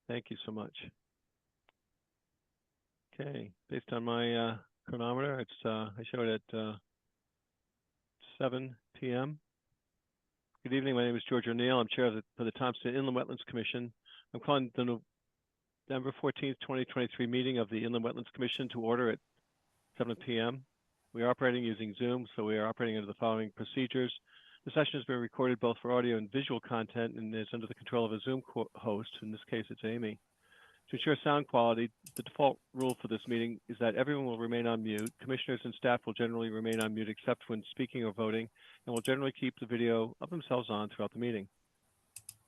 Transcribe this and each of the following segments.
Thank you so much. Okay, based on my chronometer, it's I show it at 7 p.m. Good evening. My name is George O'Neill. I'm chair for the Thompson Inland Wetlands Commission. I'm calling the November 14th, 2023 meeting of the Inland Wetlands Commission to order at 7 p.m. We are operating using Zoom, so we are operating under the following procedures. The session has been recorded both for audio and visual content and is under the control of a Zoom host. In this case, it's Amy. To ensure sound quality, the default rule for this meeting is that everyone will remain on mute. Commissioners and staff will generally remain on mute except when speaking or voting, and will generally keep the video of themselves on throughout the meeting.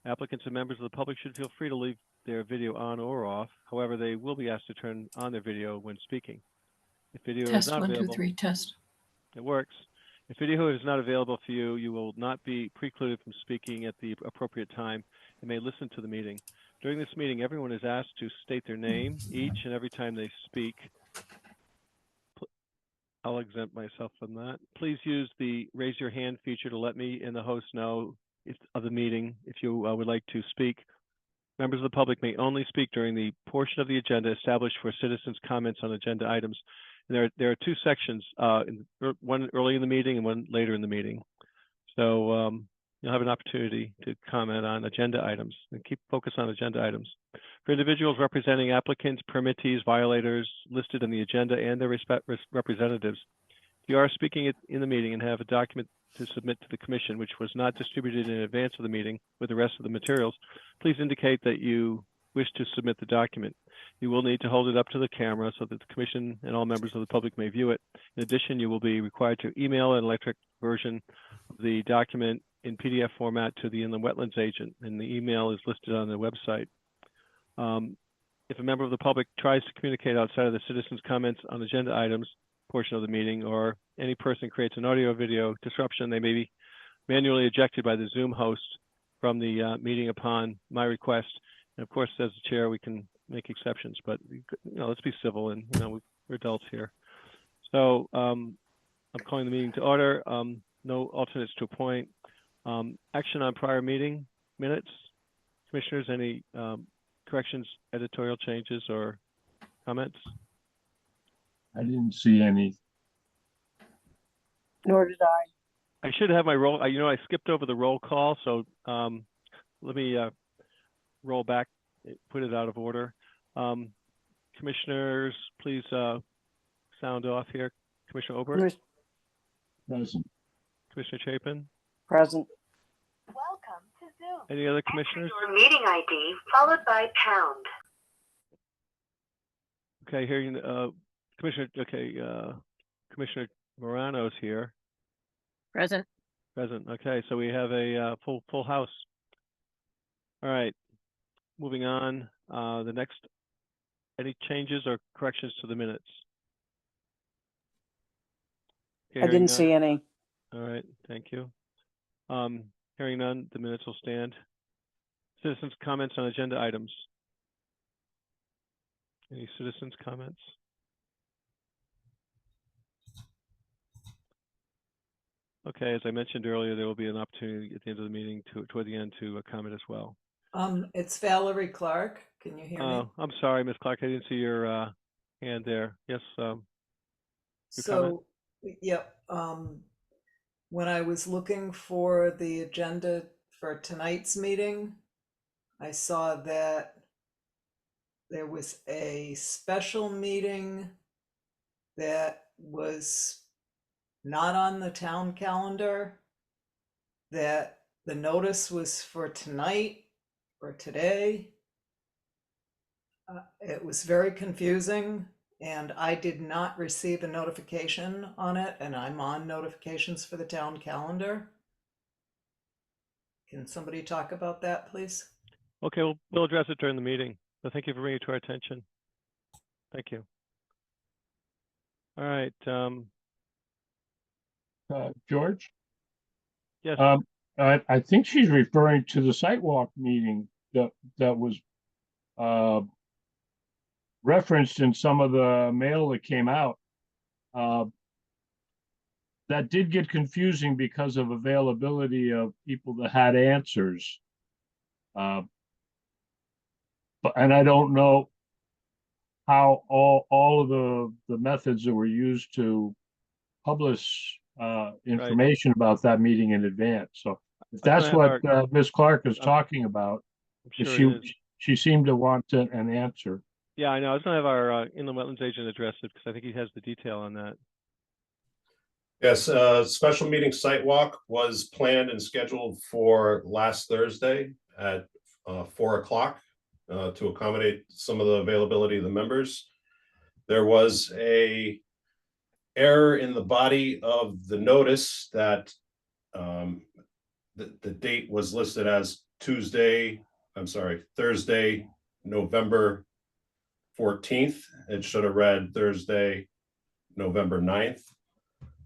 Applicants and members of the public should feel free to leave their video on or off. However, they will be asked to turn on their video when speaking. If video is not available, 1, 2, 3, test. It works. If video is not available for you, you will not be precluded from speaking at the appropriate time and may listen to the meeting. During this meeting, everyone is asked to state their name each and every time they speak. I'll exempt myself from that. Please use the raise your hand feature to let me and the host know of the meeting if you would like to speak. Members of the public may only speak during the portion of the agenda established for citizens' comments on agenda items. And there are two sections, one early in the meeting and one later in the meeting. So you'll have an opportunity to comment on agenda items and keep focus on agenda items. For individuals representing applicants, permittees, violators listed in the agenda and their representatives, if you are speaking in the meeting and have a document to submit to the commission, which was not distributed in advance of the meeting with the rest of the materials, please indicate that you wish to submit the document. You will need to hold it up to the camera so that the commission and all members of the public may view it. In addition, you will be required to email an electronic version of the document in PDF format to the Inland Wetlands agent, and the email is listed on the website. If a member of the public tries to communicate outside of the citizens' comments on agenda items portion of the meeting, or any person creates an audio or video disruption, they may be manually ejected by the Zoom host from the meeting upon my request. And of course, as the chair, we can make exceptions, but let's be civil, and we're adults here. So I'm calling the meeting to order. No alternates to appoint. Action on prior meeting minutes. Commissioners, any corrections, editorial changes, or comments? I didn't see any. Nor did I. I should have my roll. I skipped over the roll call, so let me roll back, put it out of order. Commissioners, please sound off here. Commissioner Obert? Present. Commissioner Chapin? Present. Welcome to Zoom. Any other commissioners? Enter your meeting ID followed by pound. Okay, hearing Commissioner. Okay, Commissioner Morano's here. Present. Present. Okay, so we have a full house. All right, moving on. The next, any changes or corrections to the minutes? Okay, I didn't see any. All right, thank you. Hearing none, the minutes will stand. Citizens' comments on agenda items. Any citizens' comments? Okay, as I mentioned earlier, there will be an opportunity at the end of the meeting toward the end to comment as well. It's Valerie Clark. Can you hear me? I'm sorry, Ms. Clark, I didn't see your hand there. Yes. So, yep. When I was looking for the agenda for tonight's meeting, I saw that there was a special meeting that was not on the town calendar, that the notice was for tonight or today. It was very confusing, and I did not receive a notification on it, and I'm on notifications for the town calendar. Can somebody talk about that, please? Okay, we'll address it during the meeting. So thank you for bringing it to our attention. Thank you. All right. George? Yes. I think she's referring to the sidewalk meeting that was referenced in some of the mail that came out. That did get confusing because of availability of people that had answers. But and I don't know how all of the methods that were used to publish information about that meeting in advance. So if I was that's gonna have what Ms. Clark is I'm- talking about, I'm if sure it is. she seemed to want an answer. Yeah, I know. I was gonna have our inland wetlands agent address it because I think he has the detail on that. Yes, special meeting site walk was planned and scheduled for last Thursday at 4 o'clock to accommodate some of the availability of the members. There was a error in the body of the notice that the date was listed as Thursday, November 14th. It should have read Thursday, November 9th.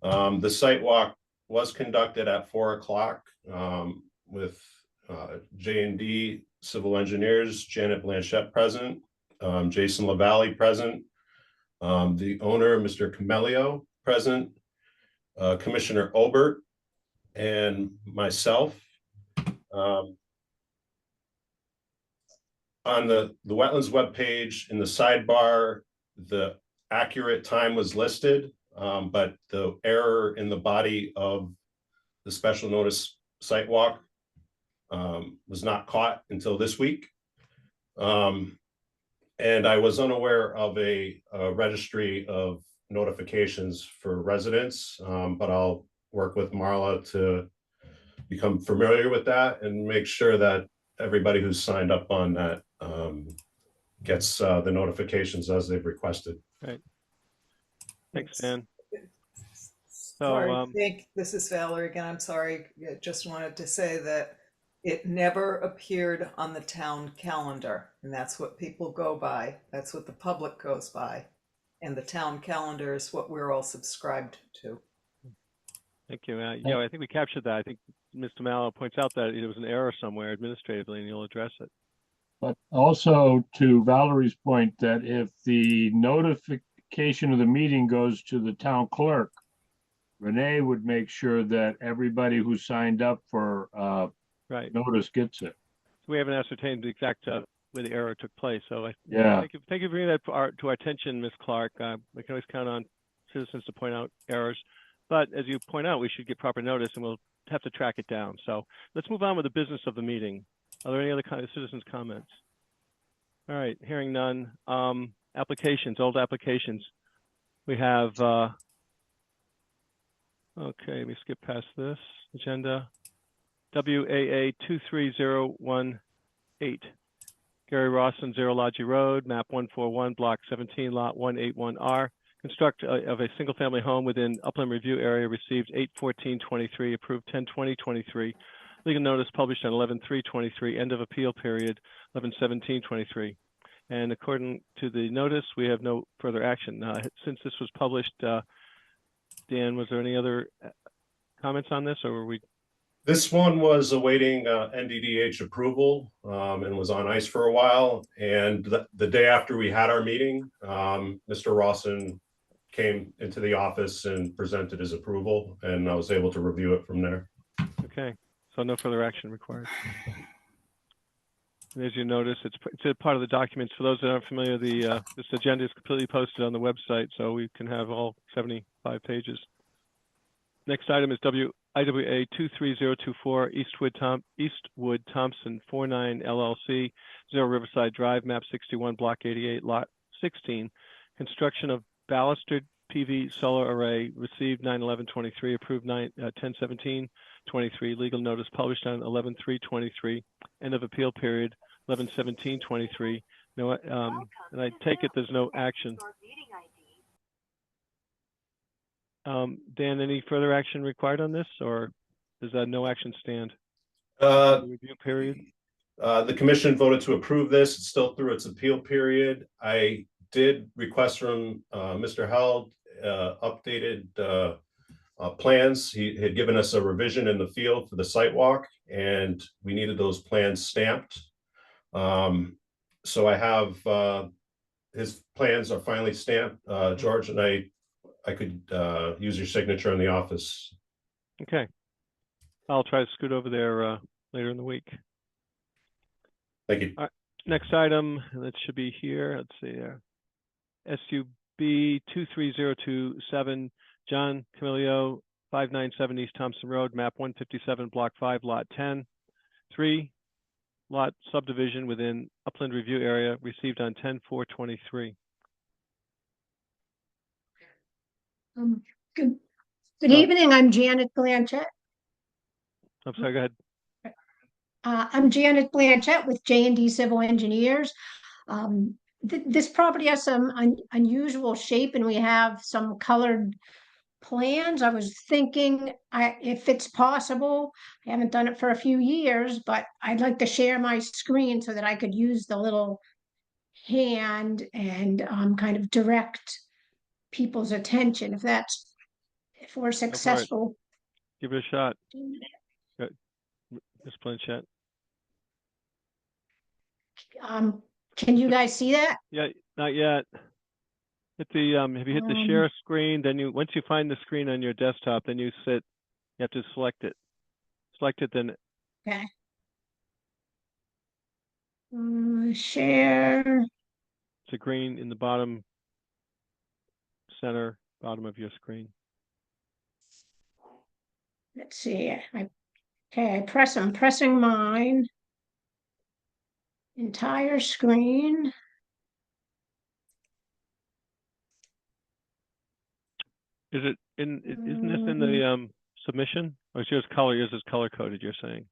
The site walk was conducted at 4 o'clock with J&D Civil Engineers, Janet Blanchette present, Jason LaValle present, the owner, Mr. Camelio, present, Commissioner Obert, and myself. On the wetlands webpage in the sidebar, the accurate time was listed, but the error in the body of the special notice site walk was not caught until this week. And I was unaware of a registry of notifications for residents, but I'll work with Marla to become familiar with that and make sure that everybody who's signed up on that gets the notifications as they've requested. Right. Thanks, Dan. Sorry, So, this is Valerie again. I'm sorry. I just wanted to say that it never appeared on the town calendar, and that's what people go by. That's what the public goes by. And the town calendar is what we're all subscribed to. thank you. Yeah, I think we captured that. I think Mr. Mallow points out that there was an error somewhere administratively, and you'll address it. But also to Valerie's point that if the notification of the meeting goes to the town clerk, Renee would make sure that everybody who signed up for Right. notice gets it. We haven't ascertained the exact where the error took place. So Yeah. thank you for bringing that to our attention, Ms. Clark. We can always count on citizens to point out errors. But as you point out, we should get proper notice and we'll have to track it down. So let's move on with the business of the meeting. Are there any other kind of citizens' comments? All right, hearing none. Applications, old applications. We have, okay, let me skip past this agenda. WAA 23018. Gary Rawson, Zero Lodge Road, map 141, block 17, lot 181R. Construct of a single family home within upland review area, received 8/14/23, approved 10/20/23. Legal notice published on 11/3/23, end of appeal period 11/17/23. And according to the notice, we have no further action. Since this was published, Dan, was there any other comments on this, or were we? This one was awaiting NDDH approval and was on ice for a while. And the day after we had our meeting, Mr. Rawson came into the office and presented his approval, and I was able to review it from there. Okay, so no further action required. And as you notice, it's a part of the documents. For those that aren't familiar, this agenda is completely posted on the website, so we can have all 75 pages. Next item is IWA 23024, Eastwood Thompson 49 LLC, 0 Riverside Drive, map 61, block 88, lot 16. Construction of balustered PV solar array, received 9/11/23, approved 10/17/23. Legal notice published on 11/3/23. End of appeal period 11/17/23. No, and I take it there's no action. Dan, any further action required on this, or does that no action stand? Review period. The commission voted to approve this. It's still through its appeal period. I did request from Mr. Held updated plans. He had given us a revision in the field for the site walk, and we needed those plans stamped. So I have his plans are finally stamped. George and I could use your signature in the office. Okay. I'll try to scoot over there later in the week. Thank you. Next item, and that should be here, let's see there. SUB 23027, John Camilio, 597 East Thompson Road, map 157, block 5, lot 10. 3 lot subdivision within upland review area received on 10/4/23. Good Oh. evening, I'm Janet Blanchett. I'm sorry, go ahead. I'm Janet Blanchett with J&D Civil Engineers. This property has some unusual shape and we have some colored plans. I was thinking if it's possible, I haven't done it for a few years, but I'd like to share my screen so that I could use the little hand and kind of direct people's attention if we're successful. Give it a shot, Ms. Blanchett. Can you guys see that? Yeah, not yet. Hit the have you hit the share screen? Then once you find the screen on your desktop, then you have to select it. Select it, then Okay. Share. it's a green in the bottom center, bottom of your screen. Let's see. I'm pressing mine. Entire screen. Isn't this in the submission? Or is yours color? Yours is color coded, you're saying?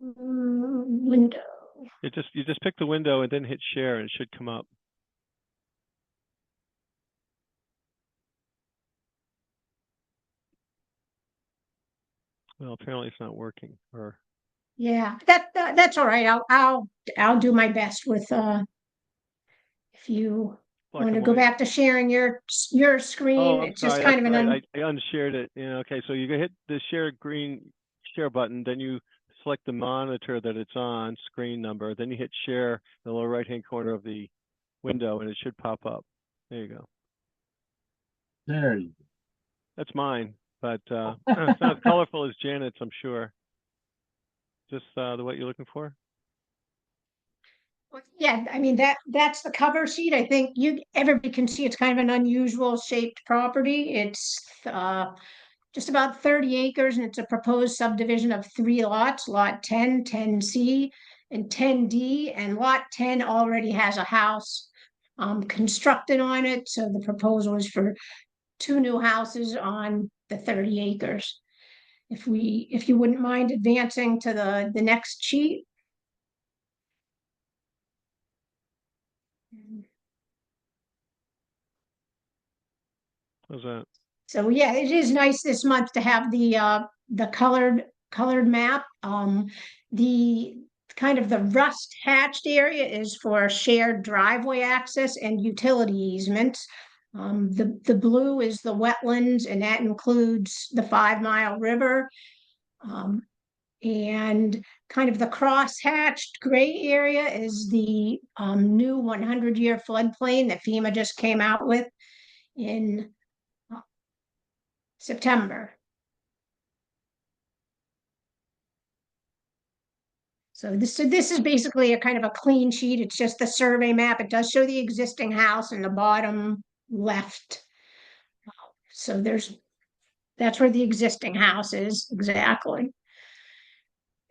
Window. You just pick the window and then hit share and it should come up. Well, apparently it's not working. Or Yeah, that's all right. I'll do my best with if you black want to and go white. back to sharing your screen. Oh, I'm It's just sorry. kind of That's an right. I unshared it. Yeah. Okay. So you hit the share button, then you select the monitor that it's on, screen number, then you hit share in the lower right-hand corner of the window, and it should pop up. There you go. There you go. That's mine, but it's not as colorful as Janet's, I'm sure. Just what you're looking for? Yeah, I mean that's the cover sheet. I think everybody can see it's kind of an unusual shaped property. It's just about 30 acres and it's a proposed subdivision of 3 lots, lot 10, 10C, and 10D. And lot 10 already has a house constructed on it. So the proposal is for 2 new houses on the 30 acres. If you wouldn't mind advancing to the next sheet. How's that? So yeah, it is nice this month to have the colored map. The kind of the rust hatched area is for shared driveway access and utility easements. The blue is the wetlands, and that includes the 5 Mile River. And kind of the cross-hatched gray area is the new 100-year floodplain that FEMA just came out with in September. So this is basically a kind of a clean sheet. It's just the survey map. It does show the existing house in the bottom left. So that's where the existing house is exactly.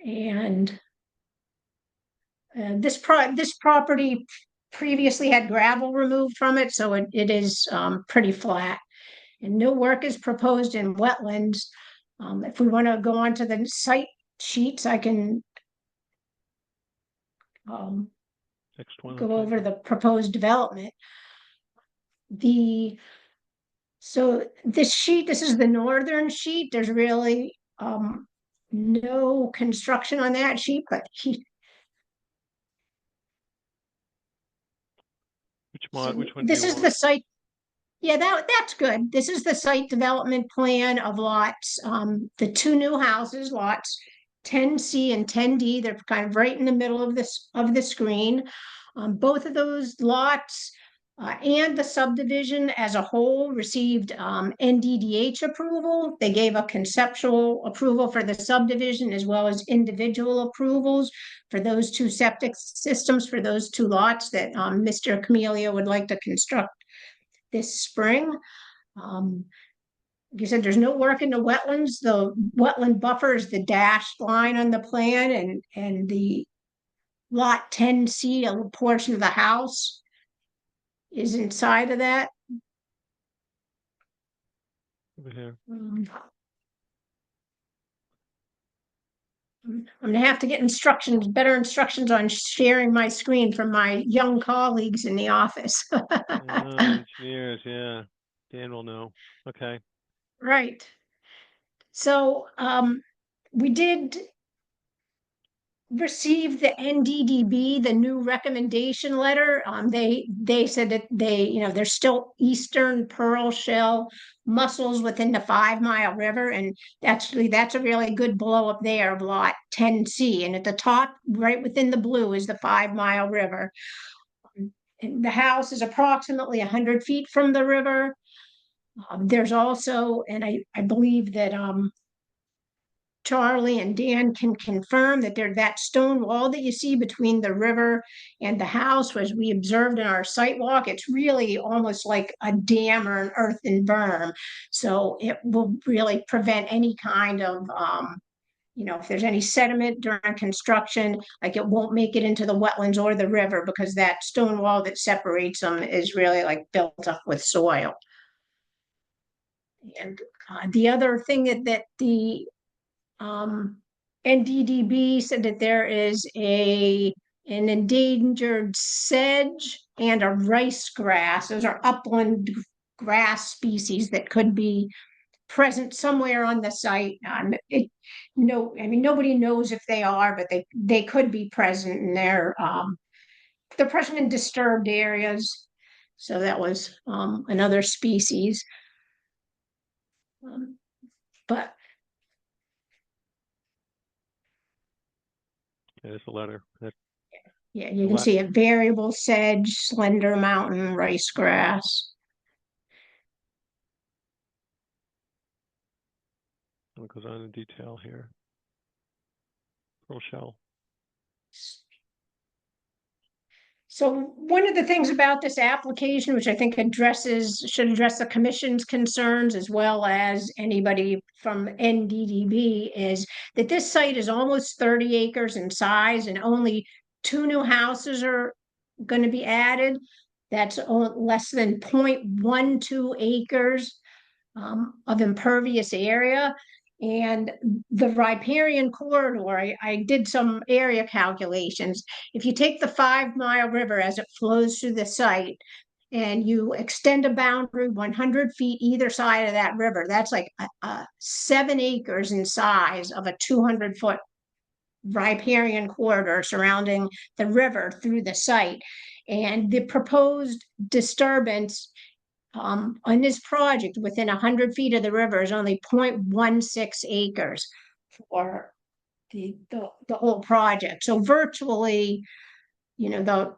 And this property previously had gravel removed from it, so it is pretty flat. And no work is proposed in wetlands. If we want to go on to the site sheets, I can Next one. go Okay. over the proposed development. So this is the northern sheet. There's really no construction on that sheet, but Which one do this you is want? the site. Yeah, that's good. This is the site development plan of lots, the 2 new houses, lots 10C and 10D. They're kind of right in the middle of the screen. Both of those lots And the subdivision as a whole received NDDH approval. They gave a conceptual approval for the subdivision as well as individual approvals for those two septic systems for those two lots that Mr. Camellia would like to construct this spring. Like you said, there's no work in the wetlands. The wetland buffer is the dashed line on the plan, and the lot 10C, a portion of the house, is inside of that. Over here. I'm gonna have to get instructions, better instructions on sharing my screen from my young colleagues in the office. Engineers, yeah. Dan will know. Okay. Right. So, we did receive the NDDB, the new recommendation letter. They said that there's still eastern pearl shell mussels within the 5 Mile River, and actually that's a really good blow up there of lot 10C. And at the top, right within the blue, is the 5 Mile River. And the house is approximately 100 feet from the river. There's also, and I believe that Charlie and Dan can confirm that that stone wall that you see between the river and the house, as we observed in our site walk, it's really almost like a dam or an earthen berm. So it will really prevent any kind of, if there's any sediment during construction, like it won't make it into the wetlands or the river because that stone wall that separates them is really like built up with soil. And the other thing that the NDDB said that there is an endangered sedge and a rice grass. Those are upland grass species that could be present somewhere on the site. Nobody knows if they are, but they could be present, and they're present in disturbed areas. So that was another species. But There's a letter. yeah, you can see a variable sedge, slender mountain, rice grass. It goes on in detail here. Pearl shell. So one of the things about this application, which I think should address the commission's concerns as well as anybody from NDDB, is that this site is almost 30 acres in size and only 2 new houses are going to be added. That's less than 0.12 acres of impervious area. And the riparian corridor, I did some area calculations. If you take the 5 Mile River as it flows through the site and you extend a boundary 100 feet either side of that river, that's like 7 acres in size of a 200-foot riparian corridor surrounding the river through the site. And the proposed disturbance on this project within 100 feet of the river is only 0.16 acres for the whole project. So virtually, the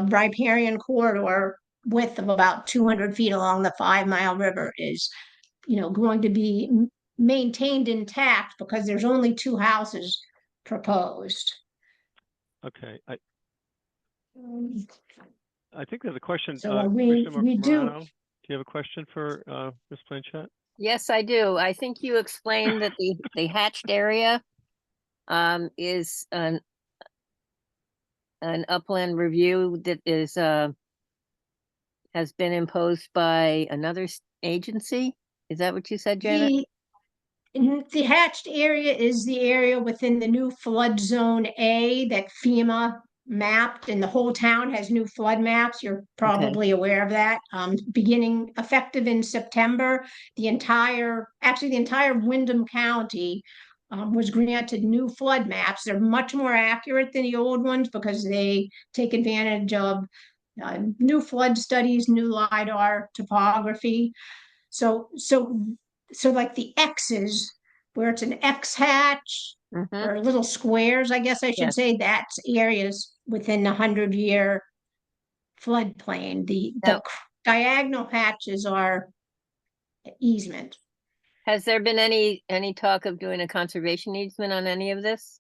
riparian corridor width of about 200 feet along the 5 Mile River is, going to be maintained intact because there's only 2 houses proposed. Okay. I think there's a question. So we Commissioner do. Morano, do you have a question for Ms. Blanchett? Yes, I do. I think you explained that the hatched area is an upland review that is has been imposed by another agency. Is that what you said, Janet? The hatched area is the area within the new flood zone A that FEMA mapped, and the whole town has new flood maps. You're probably aware of that. Beginning effective in September, the entire Windham County was granted new flood maps. They're much more accurate than the old ones because they take advantage of new flood studies, new LIDAR topography. So like the X's, where it's an X hatch or little squares, I guess I should say, that's areas within the 100-year floodplain. The Now- diagonal patches are easement. Has there been any talk of doing a conservation easement on any of this?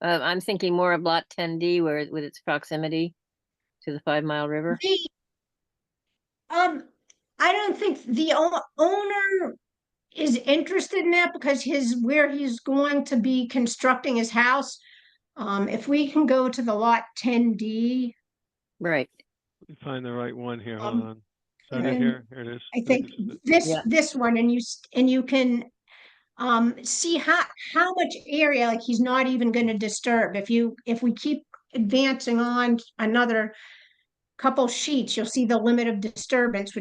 I'm thinking more of lot 10D where with its proximity to the 5 Mile River. I don't think the owner is interested in that because where he's going to be constructing his house. If we can go to the lot 10D, Right. Let me find the right one here. Hold Um, on. Is that it and here? Here it is. I think This is it. this Yeah. one, and you can see how much area like he's not even going to disturb. If we keep advancing on another couple sheets, you'll see the limit of disturbance,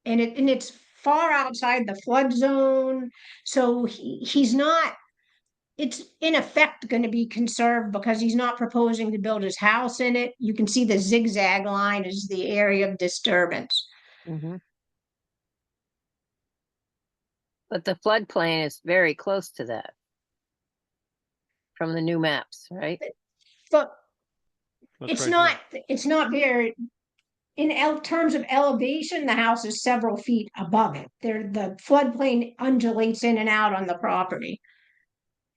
and it's far outside the flood zone. So he's not, it's in effect going to be conserved because he's not proposing to build his house in it. You can see the zigzag line is the area of disturbance. Mhm. But the floodplain is very close to that from the new maps, right? But That's it's right not, here. it's not very, in terms of elevation, the house is several feet above it. The floodplain undulates in and out on the property.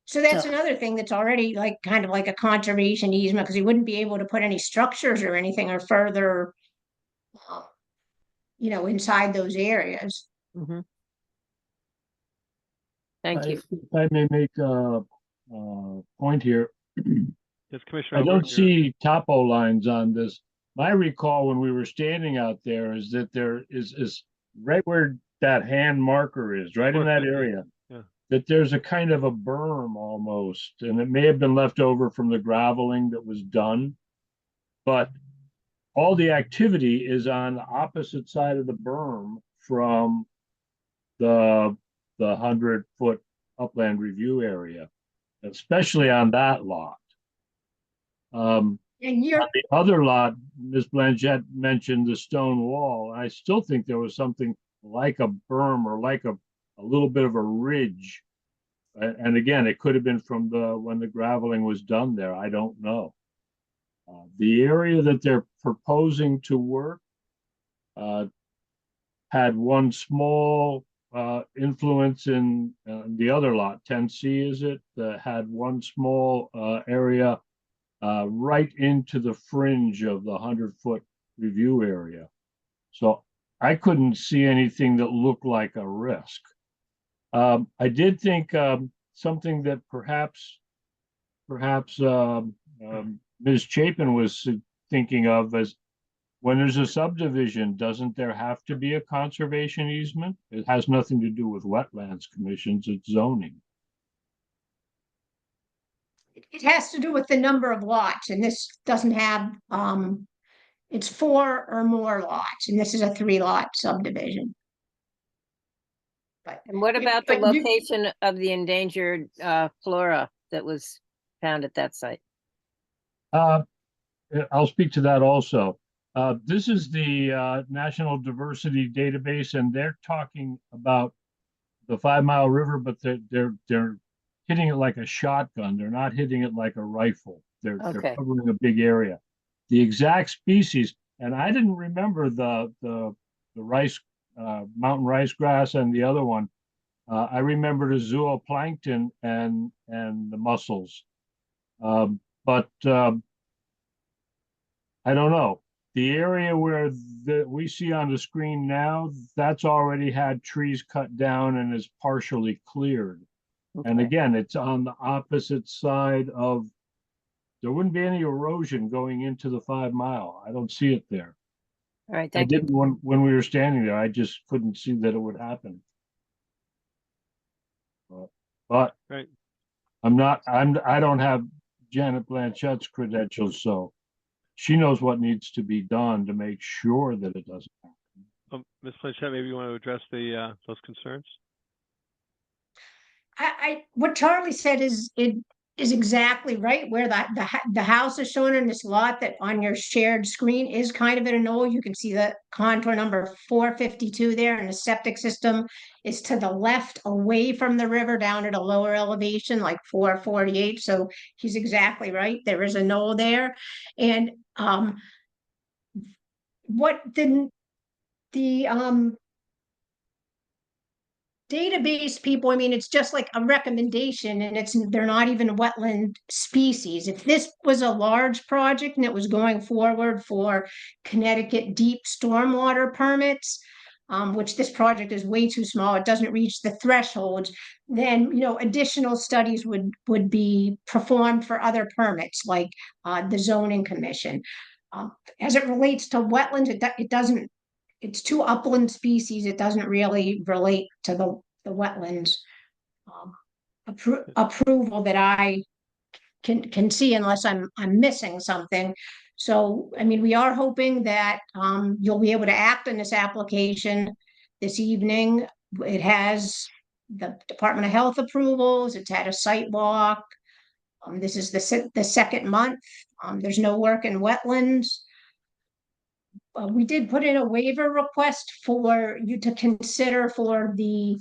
So that's So- another thing that's already like kind of like a conservation easement because he wouldn't be able to put any structures or anything or further, uh, inside those areas. Mhm. Thank you. If I may make a point here, Yes, Commissioner I don't Albert, you're- see topo lines on this. My recall when we were standing out there is that there is right where that hand marker is, right in that 450, area. yeah. That there's a kind of a berm almost, and it may have been left over from the graveling that was done. But all the activity is on the opposite side of the berm from the 100-foot upland review area, especially on that lot. And you're On the other lot, Ms. Blanchett mentioned the stone wall. I still think there was something like a berm or like a little bit of a ridge. And again, it could have been from when the graveling was done there. I don't know. The area that they're proposing to work had one small influence in the other lot, 10C is it, that had one small area right into the fringe of the 100-foot review area. So I couldn't see anything that looked like a risk. I did think something that perhaps Ms. Chapin was thinking of as when there's a subdivision, doesn't there have to be a conservation easement? It has nothing to do with wetlands commissions, it's zoning. it has to do with the number of lots, and this doesn't have, it's 4 or more lots, and this is a 3-lot subdivision. But And what about the but you- location of the endangered flora that was found at that site? I'll speak to that also. This is the National Diversity Database, and they're talking about the 5 Mile River, but they're hitting it like a shotgun. They're not hitting it like a rifle. They're Okay. covering a big area. The exact species, and I didn't remember the rice, mountain rice grass, and the other one. I remember the zooplankton and the mussels, but I don't know. The area where we see on the screen now, that's already had trees cut down and is partially cleared. And Okay. again, it's on the opposite side of, there wouldn't be any erosion going into the 5 Mile. I don't see it there. All right, I thank you. didn't when we were standing there, I just couldn't see that it would happen. But Right. I don't have Janet Blanchett's credentials, so she knows what needs to be done to make sure that it doesn't happen. Ms. Blanchett, maybe you want to address those concerns? what Charlie said is exactly right. Where the house is shown in this lot that on your shared screen is kind of in a knoll. You can see the contour number 452 there, and the septic system is to the left, away from the river, down at a lower elevation, like 448. So he's exactly right. There is a knoll there, and what the database people, I mean, it's just like a recommendation and they're not even a wetland species. If this was a large project and it was going forward for Connecticut deep stormwater permits, which this project is way too small, it doesn't reach the threshold, then, additional studies would be performed for other permits, like the zoning commission. As it relates to wetlands, it doesn't, it's two upland species. It doesn't really relate to the wetlands approval that I can see, unless I'm missing something. So, I mean, we are hoping that you'll be able to act on this application this evening. It has the Department of Health approvals. It's had a site walk. This is the second month. There's no work in wetlands. We did put in a waiver request for you to consider for the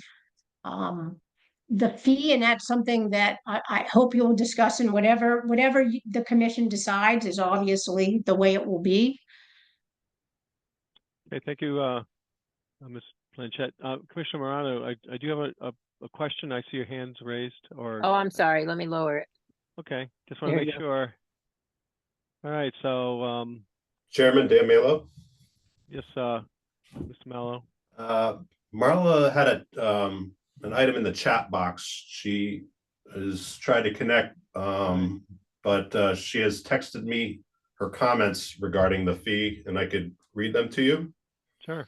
fee, and that's something that I hope you'll discuss, and whatever the commission decides is obviously the way it will be. Okay, thank you, Ms. Blanchett. Commissioner Morano, I do have a question. I see your hands raised, or, Oh, I'm sorry. Let me lower it. okay, just want to There you make go. sure. All right, so, Chairman Dan Melo. yes, Mr. Mello. Marla had an item in the chat box. She is trying to connect, but she has texted me her comments regarding the fee, and I could read them to you. Sure.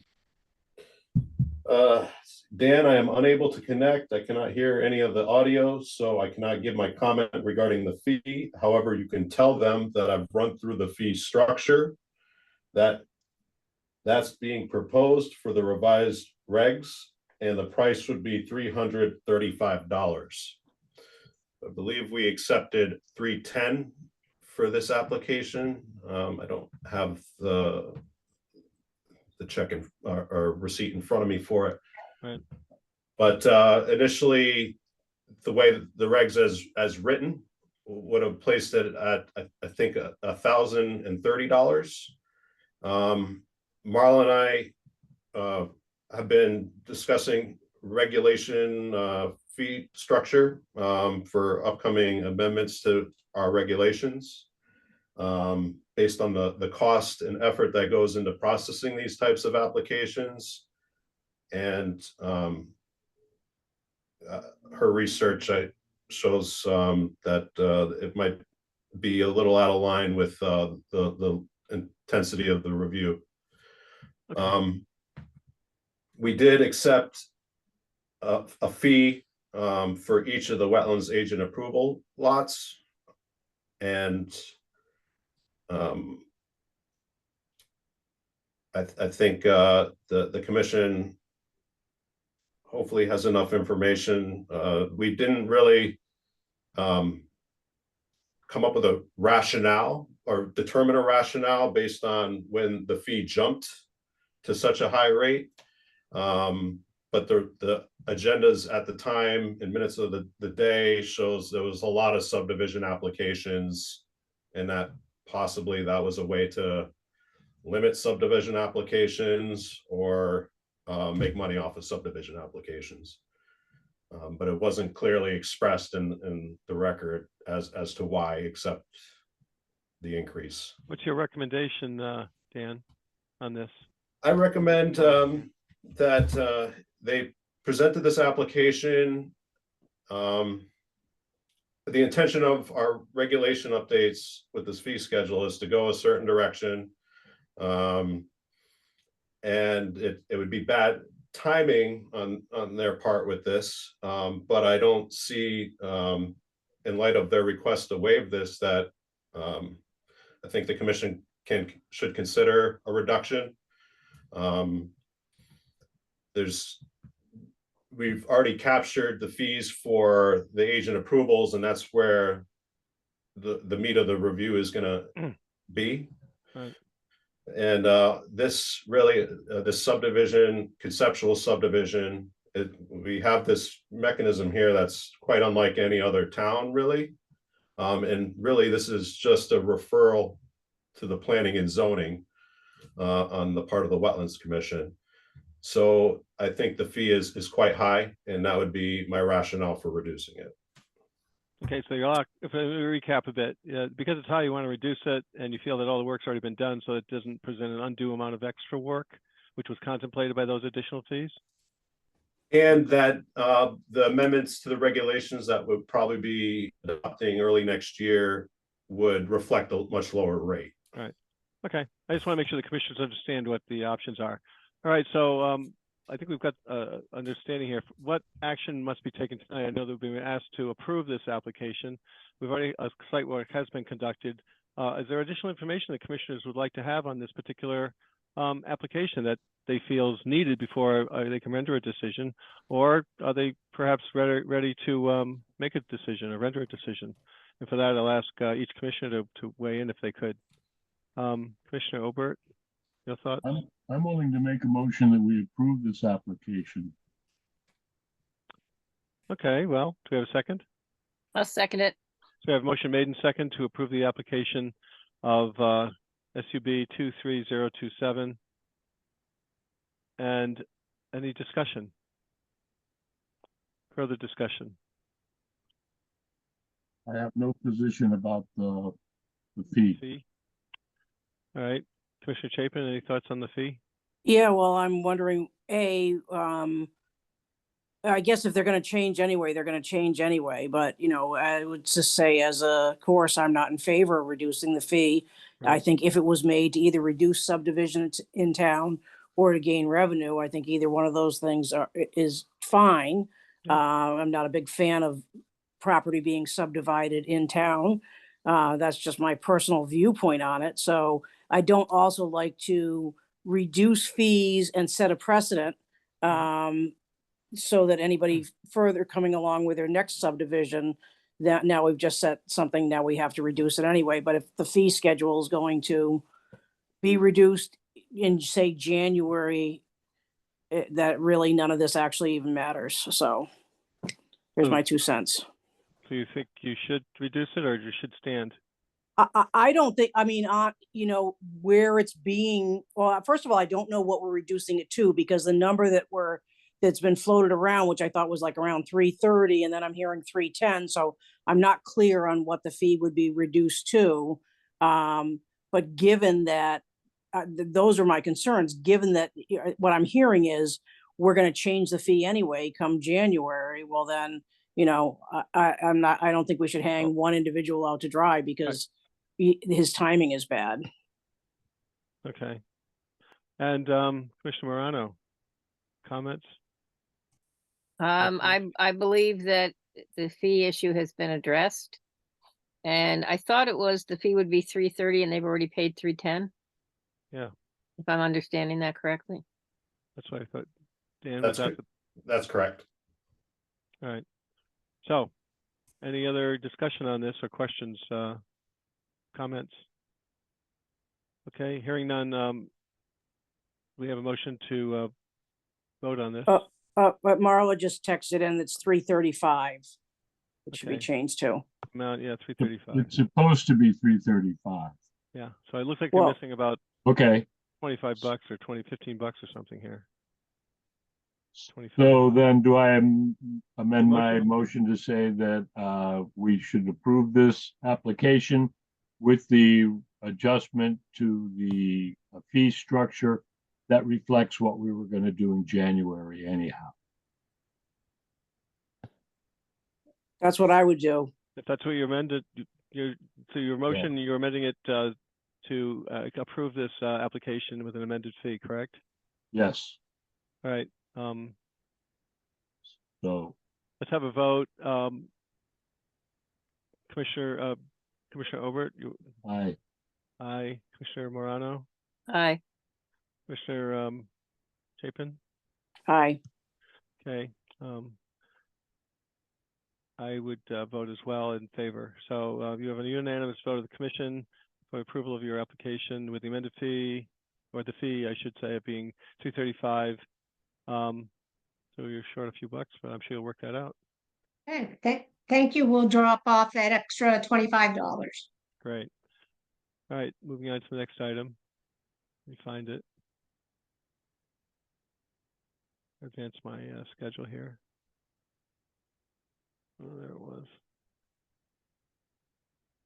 Dan, I am unable to connect. I cannot hear any of the audio, so I cannot give my comment regarding the fee. However, you can tell them that I've run through the fee structure, that's being proposed for the revised regs, and the price would be $335. I believe we accepted $310 for this application. I don't have the check or receipt in front of me for it. Right. But initially, the way the regs as written would have placed it at, I think, $1,030. Marla and I have been discussing regulation fee structure for upcoming amendments to our regulations based on the cost and effort that goes into processing these types of applications. And her research shows that it might be a little out of line with the intensity of the review. Okay. We did accept a fee for each of the wetlands agent approval lots, and I think the commission hopefully has enough information. We didn't really come up with a rationale or determine a rationale based on when the fee jumped to such a high rate. But the agendas at the time and minutes of the day shows there was a lot of subdivision applications, and that possibly that was a way to limit subdivision applications or make money off of subdivision applications. But it wasn't clearly expressed in the record as to why, except the increase. What's your recommendation, Dan, on this? I recommend that they presented this application. The intention of our regulation updates with this fee schedule is to go a certain direction. And it would be bad timing on their part with this, but I don't see, in light of their request to waive this, that I think the commission should consider a reduction. We've already captured the fees for the agent approvals, and that's where the meat of the review is going to be. Right. And this really, this subdivision, conceptual subdivision, we have this mechanism here that's quite unlike any other town, really. And really, this is just a referral to the planning and zoning. on the part of the Wetlands Commission. So I think the fee is quite high, and that would be my rationale for reducing it. Okay, so if I recap a bit, because it's high, you want to reduce it, and you feel that all the work's already been done, so it doesn't present an undue amount of extra work, which was contemplated by those additional fees? And that the amendments to the regulations that would probably be adopting early next year would reflect a much lower rate. Right. Okay. I just want to make sure the commissioners understand what the options are. All right. So I think we've got understanding here. What action must be taken tonight? I know that we've been asked to approve this application. We've already, site work has been conducted. Is there additional information that commissioners would like to have on this particular application that they feel is needed before they can render a decision, or are they perhaps ready to make a decision or render a decision? And for that, I'll ask each commissioner to weigh in if they could. Commissioner Obert, your thoughts? I'm willing to make a motion that we approve this application. Okay, well, do we have a second? I'll second it. So we have a motion made and second to approve the application of SUB 23027. And any discussion? Further discussion? I have no position about the fee. Fee? All right, Commissioner Chapin, any thoughts on the fee? Yeah, well, I'm wondering, I guess if they're gonna change anyway, they're gonna change anyway, but, you know, I would just say as a course, I'm not in favor of reducing the fee. I Right. think if it was made to either reduce subdivision in town or to gain revenue, I think either one of those things is fine. Yeah. I'm not a big fan of property being subdivided in town. That's just my personal viewpoint on it. So I don't also like to reduce fees and set a precedent so that anybody further coming along with their next subdivision, that now we've just set something, now we have to reduce it anyway. But if the fee schedule is going to be reduced in, say, January, that really none of this actually even matters. So here's So- my 2 cents. So you think you should reduce it or you should stand? I don't think, I mean, you know, where it's being, well, first of all, I don't know what we're reducing it to, because the number that's been floated around, which I thought was like around 330, and then I'm hearing 310. So I'm not clear on what the fee would be reduced to. But given that, those are my concerns, given that what I'm hearing is we're going to change the fee anyway come January. Well, then, you know, I don't think we should hang one individual out to dry because his timing is bad. Okay. And Commissioner Morano, comments? I believe that the fee issue has been addressed. And I thought it was the fee would be 330 and they've already paid 310. Yeah. If I'm understanding that correctly. That's what I thought. Dan, was that That's correct. all right. So, any other discussion on this or questions, comments? Okay, hearing none, we have a motion to vote on this. But Marla just texted in, it's 335. It should be Okay. changed to. Amount, yeah, 335. It's supposed to be 335. Yeah, so it looks like Well- you're missing about Okay, $25 or 15 bucks or something here. 25. so then do I amend my Motion. motion to say that we should approve this application with the adjustment to the fee structure that reflects what we were going to do in January anyhow? That's what I would do. If that's what you amended, so your motion, you're amending it to approve this application with an amended fee, correct? Yes, All right, so let's have a vote. Commissioner Obert, aye. Commissioner Morano, Aye. Commissioner Chapin, Aye. okay. I would vote as well in favor. So you have a unanimous vote of the commission for approval of your application with the amended fee, or the fee, I should say, it being $235. So you're short a few bucks, but I'm sure you'll work that out. Okay, thank you. We'll drop off that extra $25. Great. All right, moving on to the next item. Let me find it. Advance my schedule here. Oh, there it was.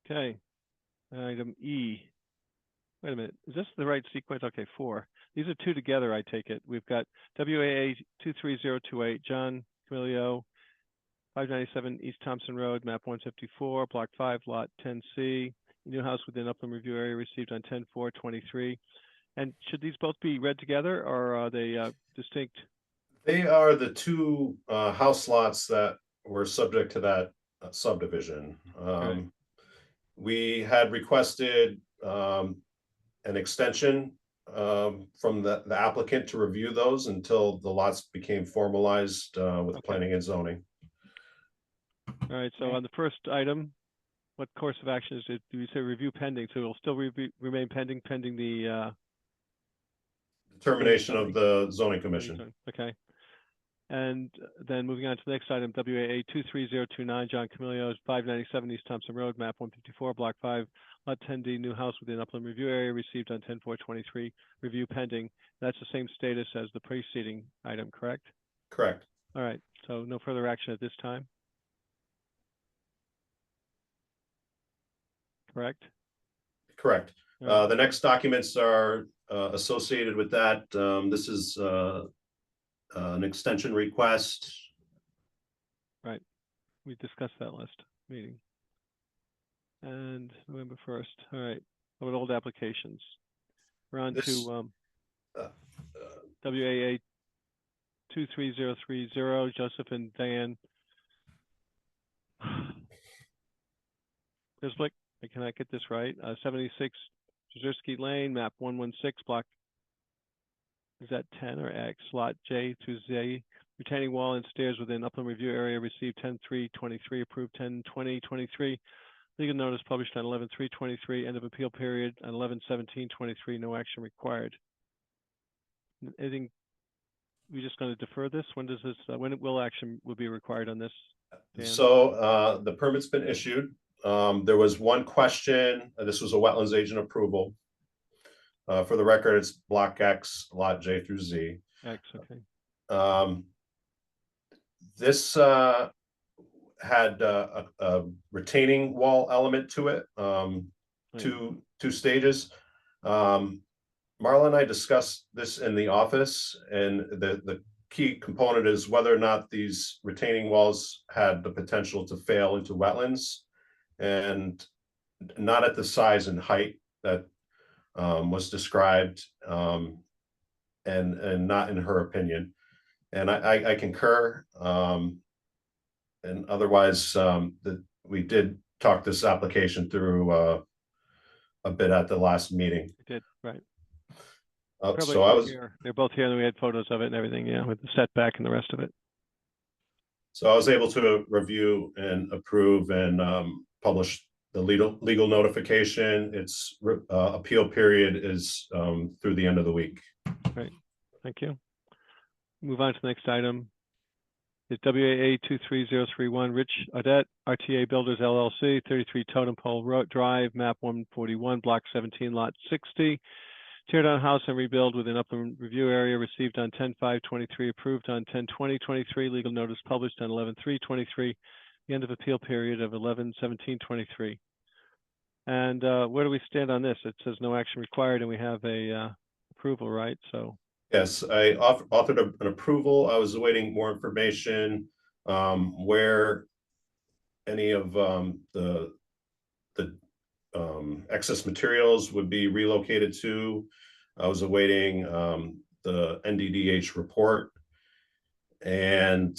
Okay. Item E. Wait a minute. Is this the right sequence? Okay, 4. These are 2 together, I take it. We've got WAA 23028, John Camilio, 597 East Thompson Road, map 154, block 5, lot 10C. New house within upland review area received on 10/4/23. And should these both be read together, or are they distinct? They are the 2 house lots that were subject to that subdivision. Right. We had requested an extension from the applicant to review those until the lots became formalized with Okay. planning and zoning. All right, so Right. on the first item, what course of action is it? Do we say review pending? So it'll still remain pending the Determination of the zoning commission. zone. Okay. And then moving on to the next item, WAA 23029, John Camilio, 597 East Thompson Road, map 154, block 5, lot 10D, new house within upland review area received on 10/4/23, review pending. That's the same status as the preceding item, correct? Correct. All right, so no further action at this time. Correct? Correct. All right. The next documents are associated with that. This is an extension request. We discussed that last meeting. And November 1st. All right. How about old applications? We're on This- to uh, WAA 23030, Joseph and Diane Bisblick. I cannot get this right. 76 Jersey Lane, map 116, block. Is that 10 or X? Lot J through Z. Retaining wall and stairs within upland review area received 10/3/23, approved 10/20/23. Legal notice published on 11/3/23, end of appeal period on 11/17/23, no action required. Anything, we just going to defer this? When does this, when will action will be required on this? Dan? So the permit's been issued. There was one question. This was a wetlands agent approval. For the record, it's block X, lot J through Z. X, okay. This had a retaining wall element to it, two stages. Marla and I discussed this in the office, and the key component is whether or not these retaining walls had the potential to fail into wetlands, and not at the size and height that was described, and not in her opinion. And I concur. And otherwise, that we did talk this application through a bit at the last meeting. We did, right. So I was, They're both here, and we had photos of it and everything, yeah, with the setback and the rest of it. so I was able to review and approve and publish the legal notification. Its appeal period is through the end of the week. Great, thank you. Move on to the next item. It's WAA 23031, Rich Audette, RTA Builders LLC, 33 Totem Pole Road Drive, map 141, block 17, lot 60. Tear down house and rebuild within upland review area received on 10/5/23, approved on 10/20/23, legal notice published on 11/3/23, the end of appeal period of 11/17/23. And where do we stand on this? It says no action required, and we have a approval, right? So. Yes, I authored an approval. I was awaiting more information where any of the excess materials would be relocated to. I was awaiting the NDDH report and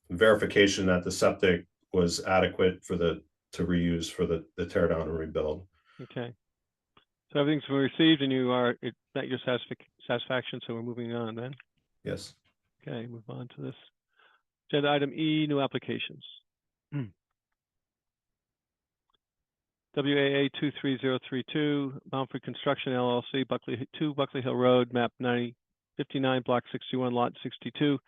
verification that the septic was adequate for to reuse for the tear down and rebuild. Okay. So everything's been received, and it met your satisfaction, so we're moving on then. Yes. Okay, move on to this. Agenda item E, new applications. WAA 23032, Mountford Construction LLC, Buckley Hill Road, map 59, block 61, lot 62.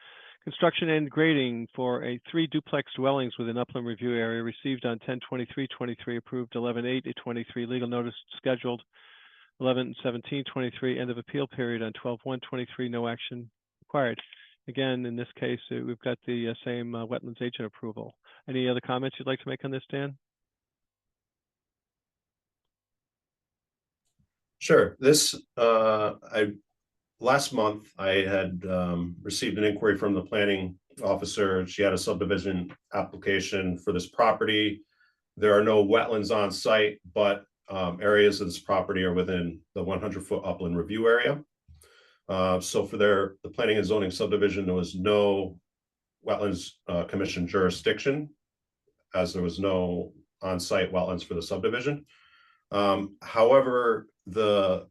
Construction and grading for 3 duplex dwellings within upland review area received on 10/23/23, approved 11/8/23, legal notice scheduled 11/17/23, end of appeal period on 12/1/23, no action required. Again, in this case, we've got the same wetlands agent approval. Any other comments you'd like to make on this, Dan? Sure. This, last month, I had received an inquiry from the planning officer. She had a subdivision application for this property. There are no wetlands on site, but areas of this property are within the 100-foot upland review area. So for the planning and zoning subdivision, there was no wetlands commission jurisdiction, as there was no on-site wetlands for the subdivision. However, the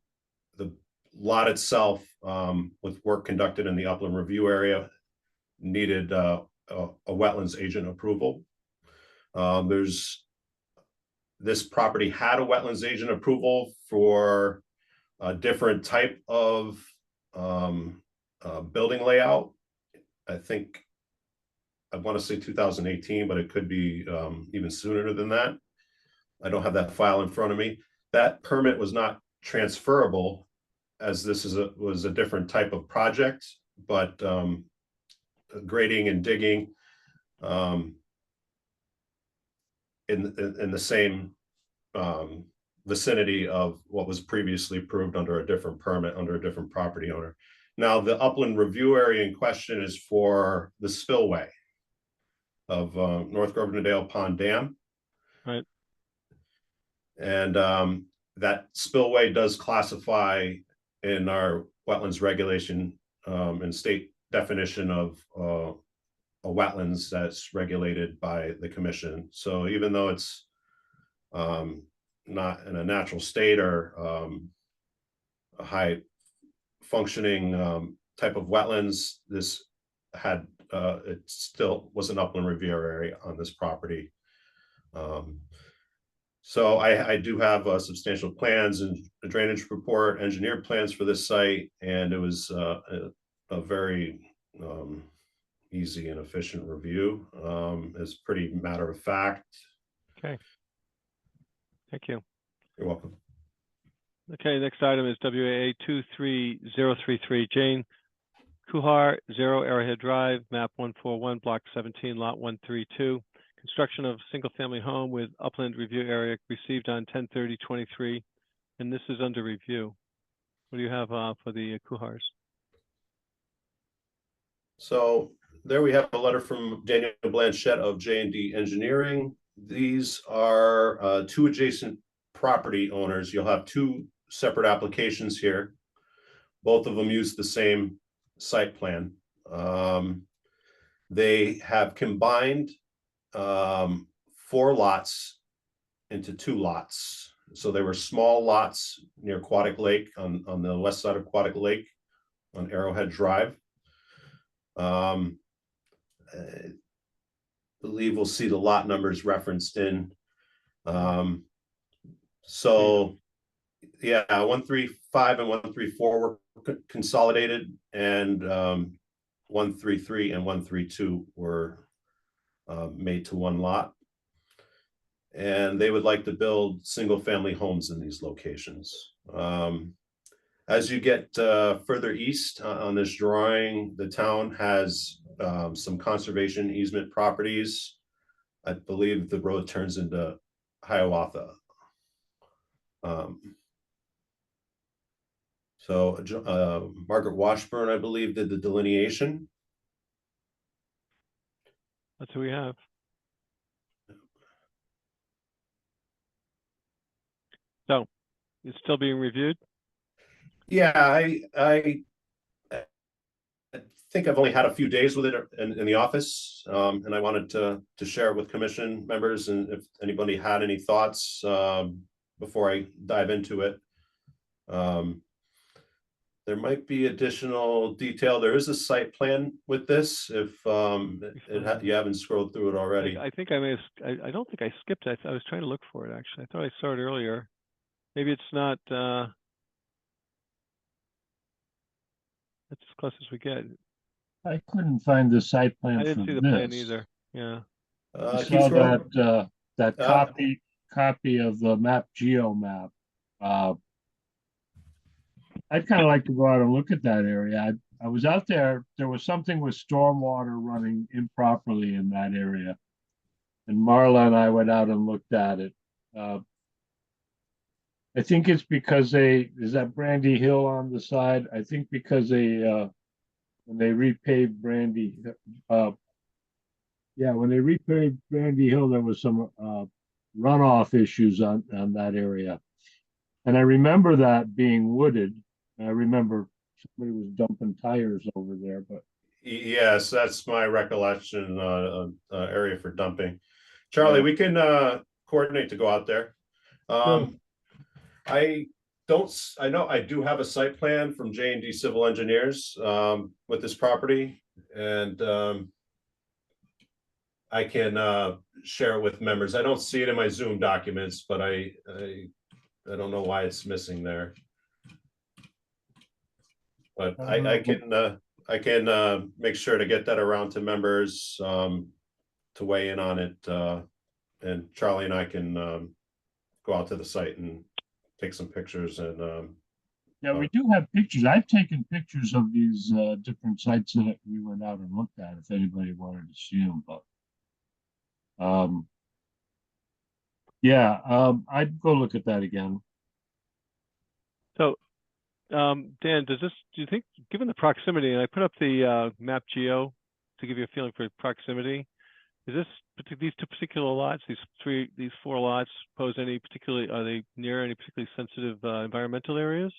lot itself, with work conducted in the upland review area, needed a wetlands agent approval. This property had a wetlands agent approval for a different type of building layout. I think I want to say 2018, but it could be even sooner than that. I don't have that file in front of me. That permit was not transferable, as this was a different type of project, but grading and digging in the same vicinity of what was previously approved under a different permit under a different property owner. Now, the upland review area in question is for the spillway of North Governordale Pond Dam. Right. And that spillway does classify in our wetlands regulation and state definition of a wetlands that's regulated by the commission. So even though it's not in a natural state or a high functioning type of wetlands, this had it still was an upland review area on this property. So I do have substantial plans and a drainage report, engineered plans for this site, and it was a very easy and efficient review. It's pretty matter of fact. Okay. Thank you. You're welcome. Okay, next item is WAA 23033, Jane Kuhar, 0 Arrowhead Drive, map 141, block 17, lot 132. Construction of single-family home with upland review area received on 10/30/23, and this is under review. What do you have for the Kuhars? So there we have a letter from Daniel Blanchette of J&D Engineering. These are two adjacent property owners. You'll have two separate applications here. Both of them use the same site plan. They have combined 4 lots into 2 lots. So they were small lots near Aquatic Lake on the west side of Aquatic Lake on Arrowhead Drive. I believe we'll see the lot numbers referenced in. So yeah, 135 and 134 were consolidated, and 133 and 132 were made to one lot. And they would like to build single family homes in these locations. As you get further east on this drawing, the town has some conservation easement properties. I believe the road turns into Hiawatha. So Margaret Washburn, I believe, did the delineation. That's who we have. So it's still being reviewed? Yeah, I think I've only had a few days with it in the office, and I wanted to share it with commission members, and if anybody had any thoughts before I dive into it. There might be additional detail. There is a site plan with this, if you haven't scrolled through it already. I think I may have, I don't think I skipped it. I was trying to look for it, actually. I thought I saw it earlier. Maybe it's not, that's as close as we get. I couldn't find the site plan I didn't for see the plan this. either. Yeah. I Keep saw scrolling. that copy of the map geo map. I'd kind of like to go out and look at that area. I was out there, there was something with stormwater running improperly in that area. And Marla and I went out and looked at it. I think it's because is that Brandy Hill on the side? I think because when they repaved when they repaved Brandy Hill, there was some, runoff issues on that area. And I remember that being wooded. I remember somebody was dumping tires over there, but Yes, that's my recollection, area for dumping. Charlie, Yeah. we can, coordinate to go out there. I I know I do have a site plan from J&D Civil Engineers, with this property, and, I can, share it with members. I don't see it in my Zoom documents, but I don't know why it's missing there. But I can make sure to get that around to members, to weigh in on it, and Charlie and I can, go out to the site and take some pictures and, yeah, we do have pictures. I've taken pictures of these different sites that we went out and looked at if anybody wanted to see them, but I'd go look at that again. So, Dan, do you think, given the proximity, and I put up the map geo to give you a feeling for proximity, is these two particular lots, these four lots pose are they near any particularly sensitive environmental areas?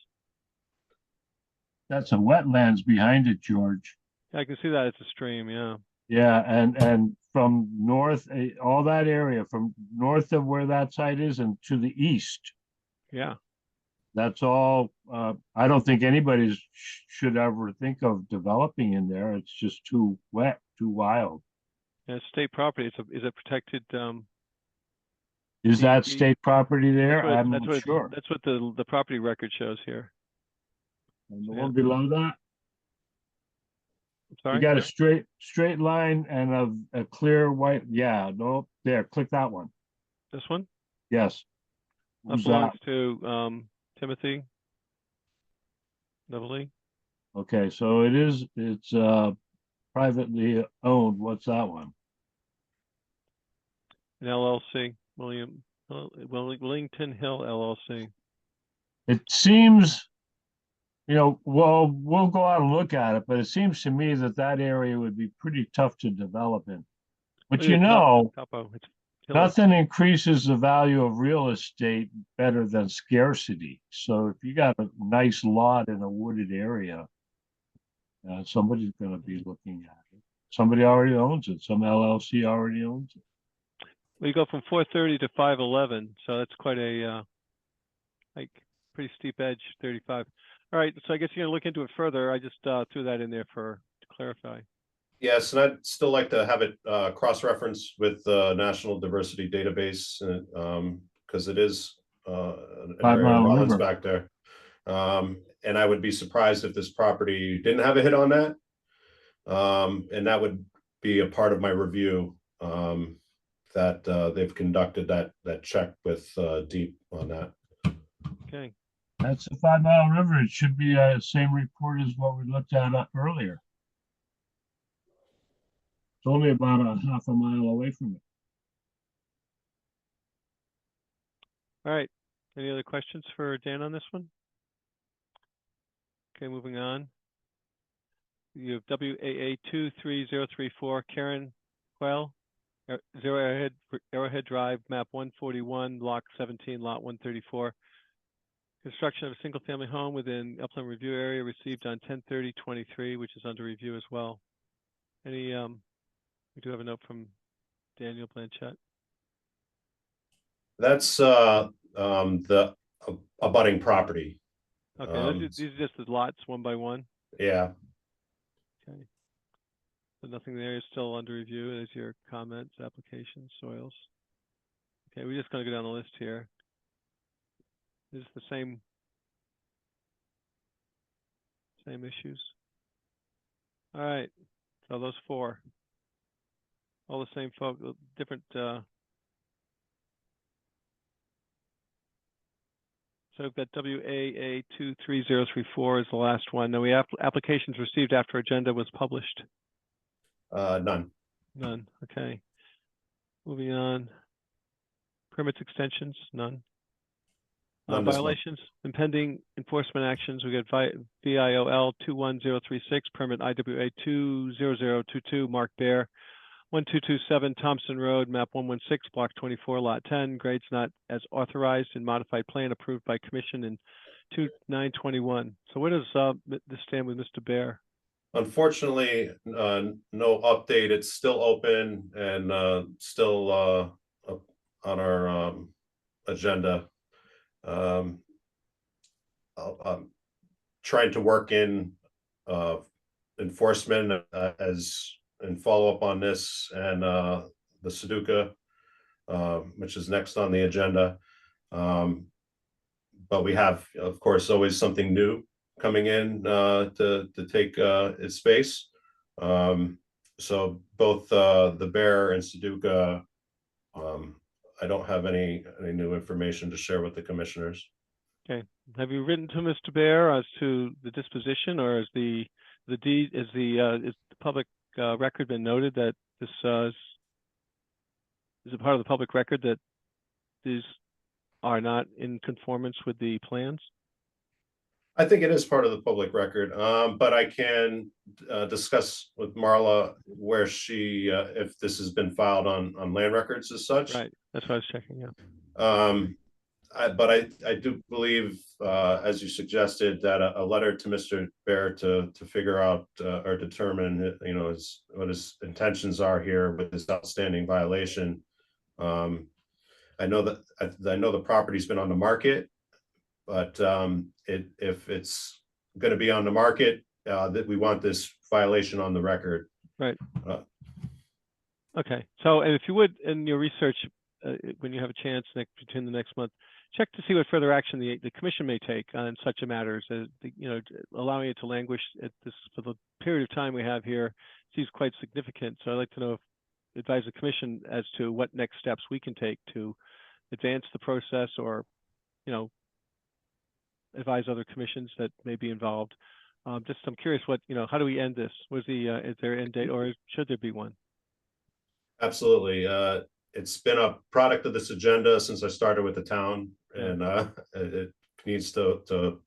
That's a wetlands behind it, George. I can see that it's a stream, yeah. Yeah, and from north, all that area from north of where that site is and to the east, Yeah, that's all. I don't think anybody should ever think of developing in there. It's just too wet, too wild. and it's state property. Is it protected? Is that DEP? state property there? I'm That's not what sure. that's what the property record shows here. And the Yeah. one below that, I'm you sorry. got a straight line and a clear white. Yeah, no, there. Click that one. This one? Yes. That Who's belongs that? to Timothy Beverly. Okay, so it's privately owned. What's that one? An LLC, Wellington Hill LLC. It seems, well, we'll go out and look at it, but it seems to me that that area would be pretty tough to develop in. But Look at the topo. It's hilly. nothing increases the value of real estate better than scarcity. So if you got a nice lot in a wooded area, somebody's going to be looking at it. Somebody already owns it. Some LLC already owns it. We go from 430 to 511, so that's quite a pretty steep edge, 35. All right, so I guess you're gonna look into it further. I just threw that in there to clarify. yes, and I'd still like to have it, cross-referenced with the National Diversity Database, because it is, an 5 area of Mile wetlands River. back there. And I would be surprised if this property didn't have a hit on that. And that would be a part of my review, that they've conducted that check with Deep on that. Okay. That's the 5 Mile River. It should be the same report as what we looked at earlier. It's only about a half a mile away from it. All right. Any other questions for Dan on this one? Okay, moving on. You have WAA 23034, Karen Quell, Arrowhead Drive, map 141, block 17, lot 134. Construction of a single-family home within upland review area received on 10/30/23, which is under review as well. We do have a note from Daniel Blanchett. That's the abutting property. Okay, these are just the lots one by one. Yeah. Okay. So nothing there is still under review. There's your comments, applications, soils. Okay, we're just gonna go down the list here. This is the same issues. All right, so those four, all the same folk, different So we've got WAA 23034 is the last one. Now we have applications received after agenda was published. None. None. Okay. Moving on. Permits extensions, none. None this month. Violations and pending enforcement actions. We got VIOL 21036, permit IWA 20022, Mark Bear, 1227 Thompson Road, map 116, block 24, lot 10, grades not as authorized in modified plan approved by commission in 2921. So where does this stand with Mr. Bear? Unfortunately, no update. It's still open and still up on our agenda. I'm trying to work in enforcement as and follow up on this and the Sudoku, which is next on the agenda. But we have, of course, always something new coming in to take its space. So both the Bear and Sudoku, I don't have any new information to share with the commissioners. Okay. Have you written to Mr. Bear as to the disposition, or is the deed, is the public record been noted that this is a part of the public record that these are not in conformance with the plans? I think it is part of the public record, but I can discuss with Marla where she, if this has been filed on land records as such. Right, that's what I was checking, yeah. But I do believe, as you suggested, that a letter to Mr. Bear to figure out or determine, you know, what his intentions are here with this outstanding violation. I know the property's been on the market, but if it's going to be on the market, that we want this violation on the record. Right. Okay. So, and if you would, in your research, when you have a chance between the next month, check to see what further action the commission may take on such a matter. So, you know, allowing it to languish at this for the period of time we have here seems quite significant. So I'd like to know, advise the commission as to what next steps we can take to advance the process, or, you know, advise other commissions that may be involved. Just, I'm curious what, you know, how do we end this? Was is there an end date, or should there be one? Absolutely. It's been a product of this agenda since I started with the town, and it needs to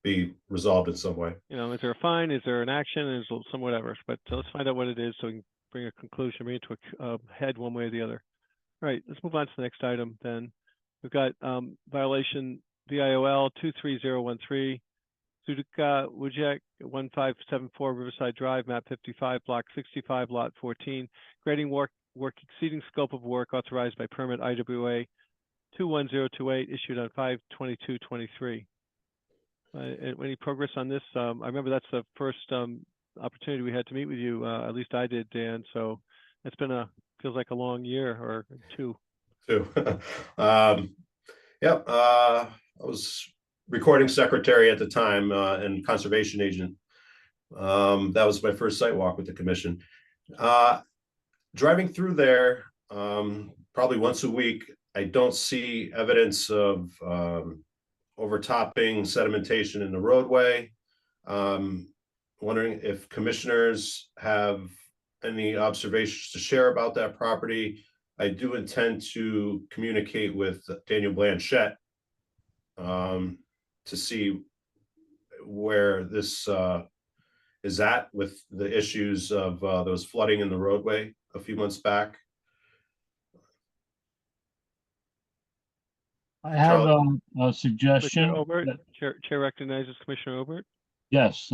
be resolved in some way. You know, is there a fine? Is there an action? Is there some whatever? But let's find out what it is so we can bring a conclusion, bring it to a head one way or the other. All right, let's move on to the next item then. We've got violation VIOL 23013, Sudoku Wujek 1574 Riverside Drive, map 55, block 65, lot 14, grading work exceeding scope of work authorized by permit IWA 21028 issued on 5/22/23. Any progress on this? I remember that's the first opportunity we had to meet with you. At least I did, Dan. So it's been feels like a long year or two. Yep. I was recording secretary at the time and conservation agent. That was my first site walk with the commission. Driving through there probably once a week, I don't see evidence of overtopping sedimentation in the roadway. Wondering if commissioners have any observations to share about that property. I do intend to communicate with Daniel Blanchette to see where this is at with the issues of those flooding in the roadway a few months back. I have a suggestion. Commissioner Obert, Chair recognizes Commissioner Obert. Yes,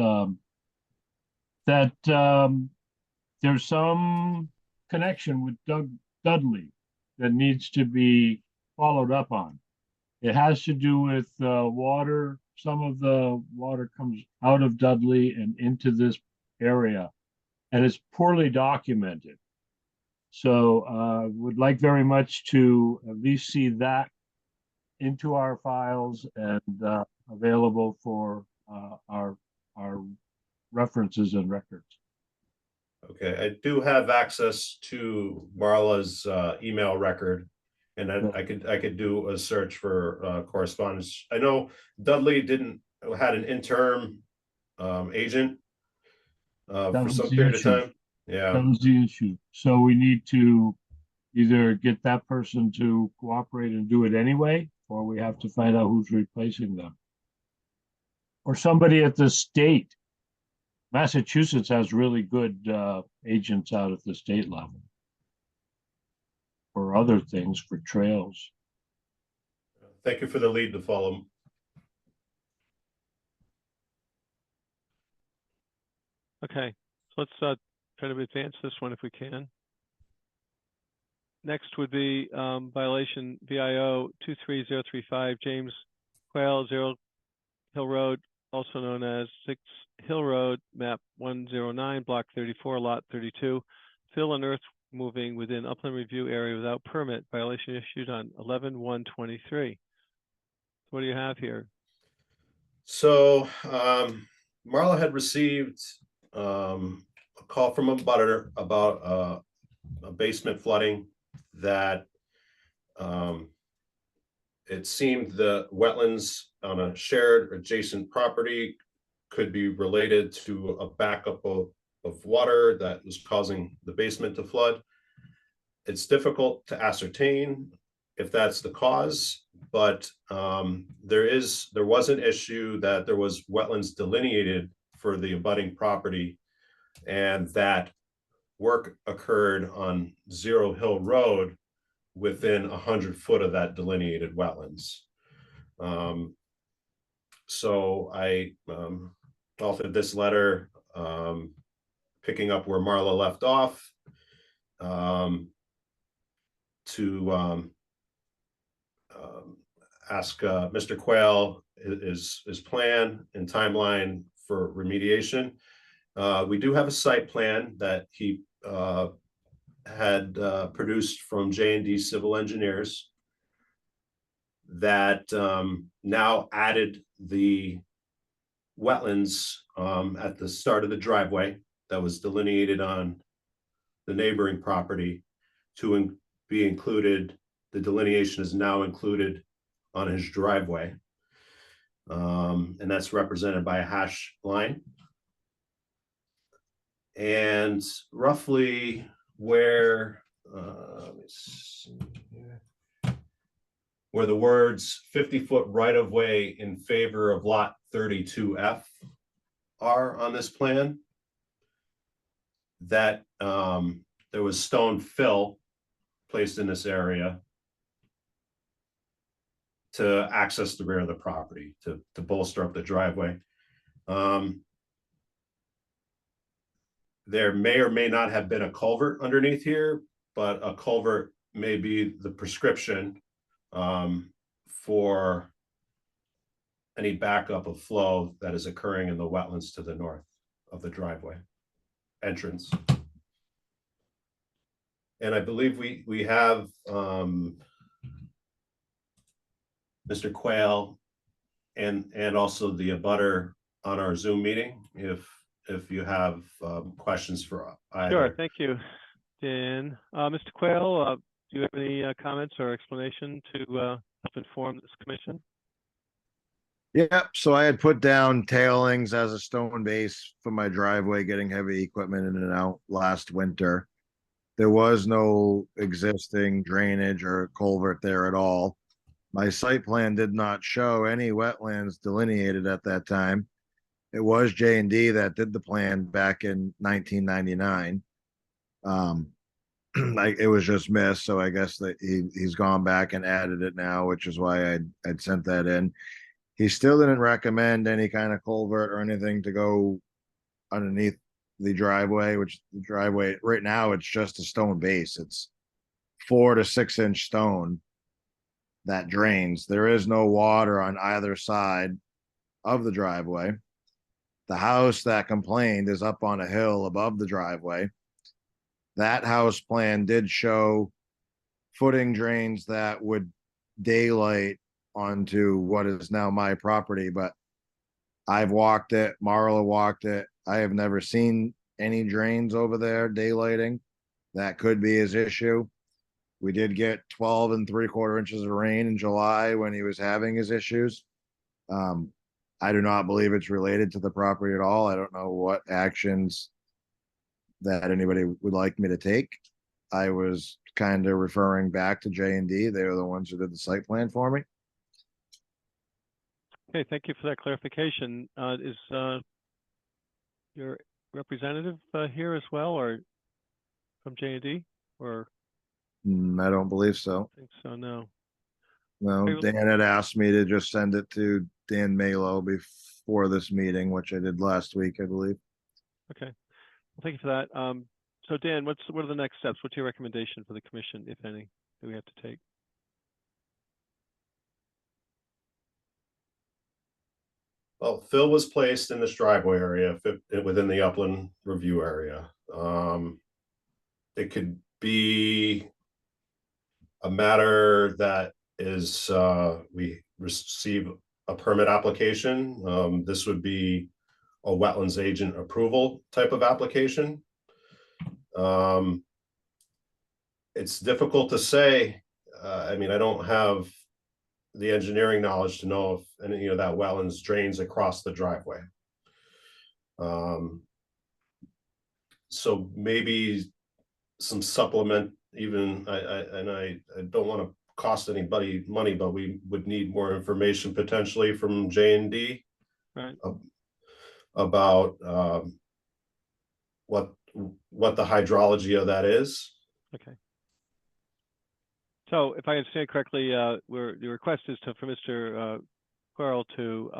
that there's some connection with Dudley that needs to be followed up on. It has to do with water. Some of the water comes out of Dudley and into this area, and it's poorly documented. So would like very much to at least see that into our files and available for our references and records. Okay, I do have access to Marla's email record, And then I could do a search for correspondence. I know Dudley had an interim agent That for was some the period issue. of time. Yeah. That was the issue. So we need to either get that person to cooperate and do it anyway, or we have to find out who's replacing them. Or somebody at the state. Massachusetts has really good agents out at the state level. For other things, for trails. Thank you for the lead to follow. Okay, so let's try to advance this one if we can. Next would be violation VIO 23035 James Quayle, 0 Hill Road, also known as 6 Hill Road, map 109, block 34, lot 32. Fill and earth moving within upland review area without permit. Violation issued on 11/1/23. What do you have here? So Marla had received a call from a butter about a basement flooding that it seemed the wetlands on a shared adjacent property could be related to a backup of water that was causing the basement to flood. It's difficult to ascertain if that's the cause, but there was an issue that there was wetlands delineated for the abutting property, and that work occurred on 0 Hill Road within 100 foot of that delineated wetlands. So I authored this letter picking up where Marla left off to ask Mr. Quayle his plan and timeline for remediation. We do have a site plan that he had produced from J&D Civil Engineers that now added the wetlands at the start of the driveway that was delineated on the neighboring property to be included. The delineation is now included on his driveway. And that's represented by a hash line. And roughly where, let me see here, where the words 50-foot right-of-way in favor of lot 32F are on this plan, that there was stone fill placed in this area to access the rear of the property, to bolster up the driveway. There may or may not have been a culvert underneath here, but a culvert may be the prescription for any backup of flow that is occurring in the wetlands to the north of the driveway entrance. And I believe we have Mr. Quayle and also the abutter on our Zoom meeting if you have questions for either. Sure, thank you, Dan. Mr. Quayle, do you have any comments or explanation to help inform this commission? Yep, so I had put down tailings as a stone base for my driveway, getting heavy equipment in and out last winter. There was no existing drainage or culvert there at all. My site plan did not show any wetlands delineated at that time. It was J&D that did the plan back in 1999. It was just missed, so I guess that he's gone back and added it now, which is why I'd sent that in. He still didn't recommend any kind of culvert or anything to go underneath the driveway, which the driveway right now, it's just a stone base. It's 4 to 6 inch stone that drains. There is no water on either side of the driveway. The house that complained is up on a hill above the driveway. That house plan did show footing drains that would daylight onto what is now my property, but I've walked it, Marla walked it. I have never seen any drains over there daylighting. That could be his issue. We did get 12 3/4 inches of rain in July when he was having his issues. I do not believe it's related to the property at all. I don't know what actions that anybody would like me to take. I was kind of referring back to J&D. They were the ones who did the site plan for me. Okay, thank you for that clarification. Is your representative here as well, or from J&D, or? I don't believe so. I think so, no. No, Okay, well- Dan had asked me to just send it to Dan Malo before this meeting, which I did last week, I believe. Okay, well, thank you for that. So Dan, what are the next steps? What's your recommendation for the commission, if any, that we have to take? Well, Phil was placed in this driveway area within the upland review area. It could be a matter that is, we receive a permit application. This would be a wetlands agent approval type of application. It's difficult to say. I mean, I don't have the engineering knowledge to know if any of that wetlands drains across the driveway. So maybe some supplement, even I don't want to cost anybody money, but we would need more information potentially from J&D, Right. About what the hydrology of that is. Okay. So if I understand correctly, the request is for Mr. Quirrell to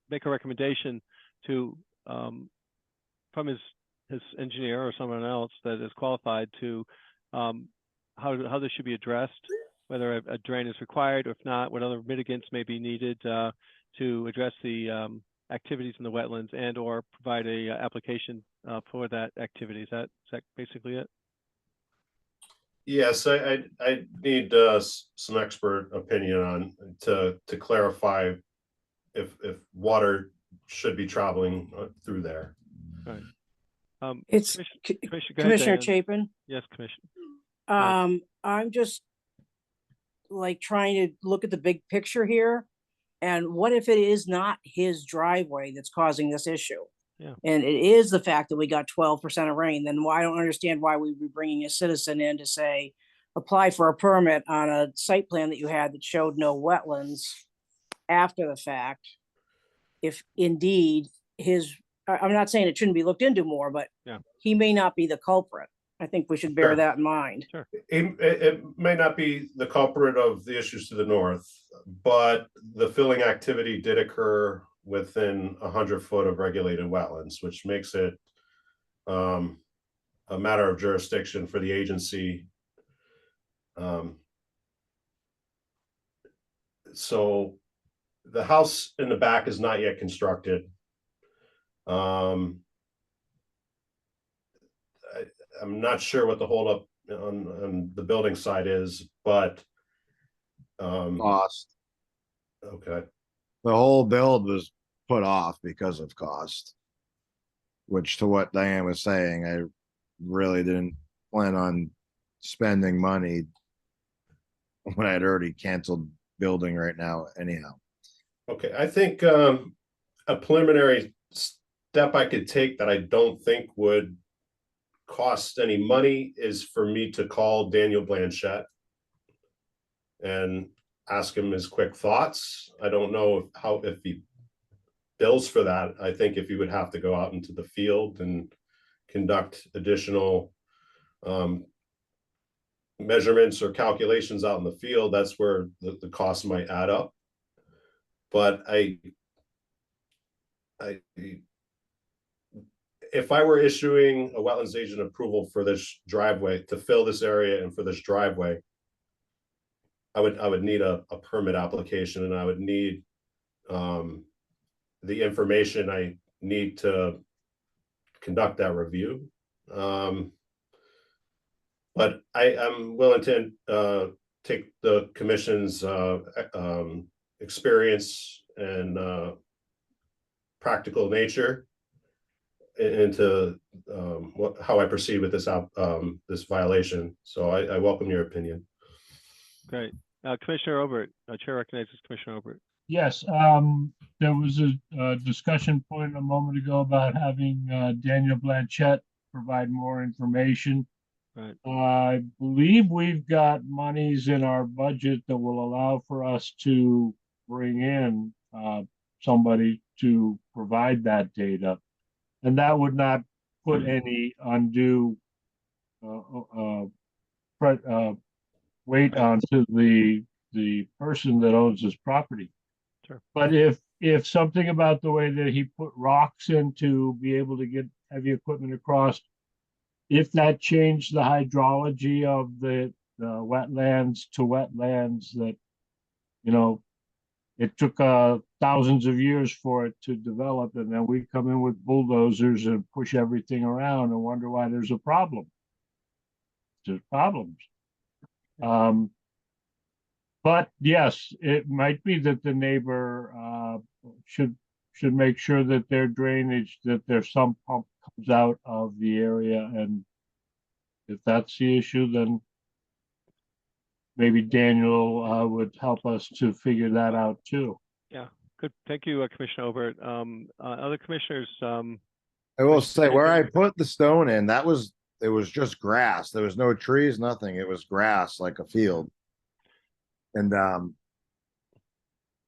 make a recommendation to from his engineer or someone else that is qualified to how this should be addressed, whether a drain is required, or if not, what other mitigants may be needed to address the activities in the wetlands, and or provide a application for that activity. Is that basically it? Yes, I need some expert opinion on to clarify if water should be traveling through there. Right. It's Commissioner, go ahead, Commissioner Diane. Chapin. Yes, Commissioner. I'm just like trying to look at the big picture here. And what if it is not his driveway that's causing this issue? Yeah. And it is the fact that we got 12% of rain, then I don't understand why we'd be bringing a citizen in to say, apply for a permit on a site plan that you had that showed no wetlands after the fact. If indeed I'm not saying it shouldn't be looked into more, but Yeah. he may not be the culprit. I think we should bear Sure. that in mind. Sure. It may not be the culprit of the issues to the north, but the filling activity did occur within 100 foot of regulated wetlands, which makes it a matter of jurisdiction for the agency. So the house in the back is not yet constructed. I'm not sure what the holdup on the building side is, but Cost. okay. The whole build was put off because of cost. Which, to what Diane was saying, I really didn't plan on spending money when I'd already canceled building right now anyhow. Okay, I think a preliminary step I could take that I don't think would cost any money is for me to call Daniel Blanchette and ask him his quick thoughts. I don't know if he bills for that. I think if he would have to go out into the field and conduct additional measurements or calculations out in the field, that's where the cost might add up. But if I were issuing a wetlands agent approval for this driveway to fill this area and for this driveway, I would need a permit application, and I would need the information I need to conduct that review. But I'm willing to take the commission's experience and practical nature into how I proceed with this violation. So I welcome your opinion. Great. Commissioner Obert, Chair recognizes Commissioner Obert. Yes, there was a discussion point a moment ago about having Daniel Blanchett provide more information. Right. I believe we've got monies in our budget that will allow for us to bring in somebody to provide that data. And that would not put any undue weight Right. onto the person that owns this property. Sure. But if something about the way that he put rocks in to be able to get heavy equipment across, if that changed the hydrology of the wetlands to wetlands that, you know, it took thousands of years for it to develop, and then we come in with bulldozers and push everything around and wonder why there's a problem. There's problems. But yes, it might be that the neighbor should make sure that their drainage, that their sump pump comes out of the area, and if that's the issue, then maybe Daniel would help us to figure that out too. Yeah, good. Thank you, Commissioner Obert. Other commissioners, I will say where I put the stone in, it was just grass. There was no trees, nothing. It was grass like a field. And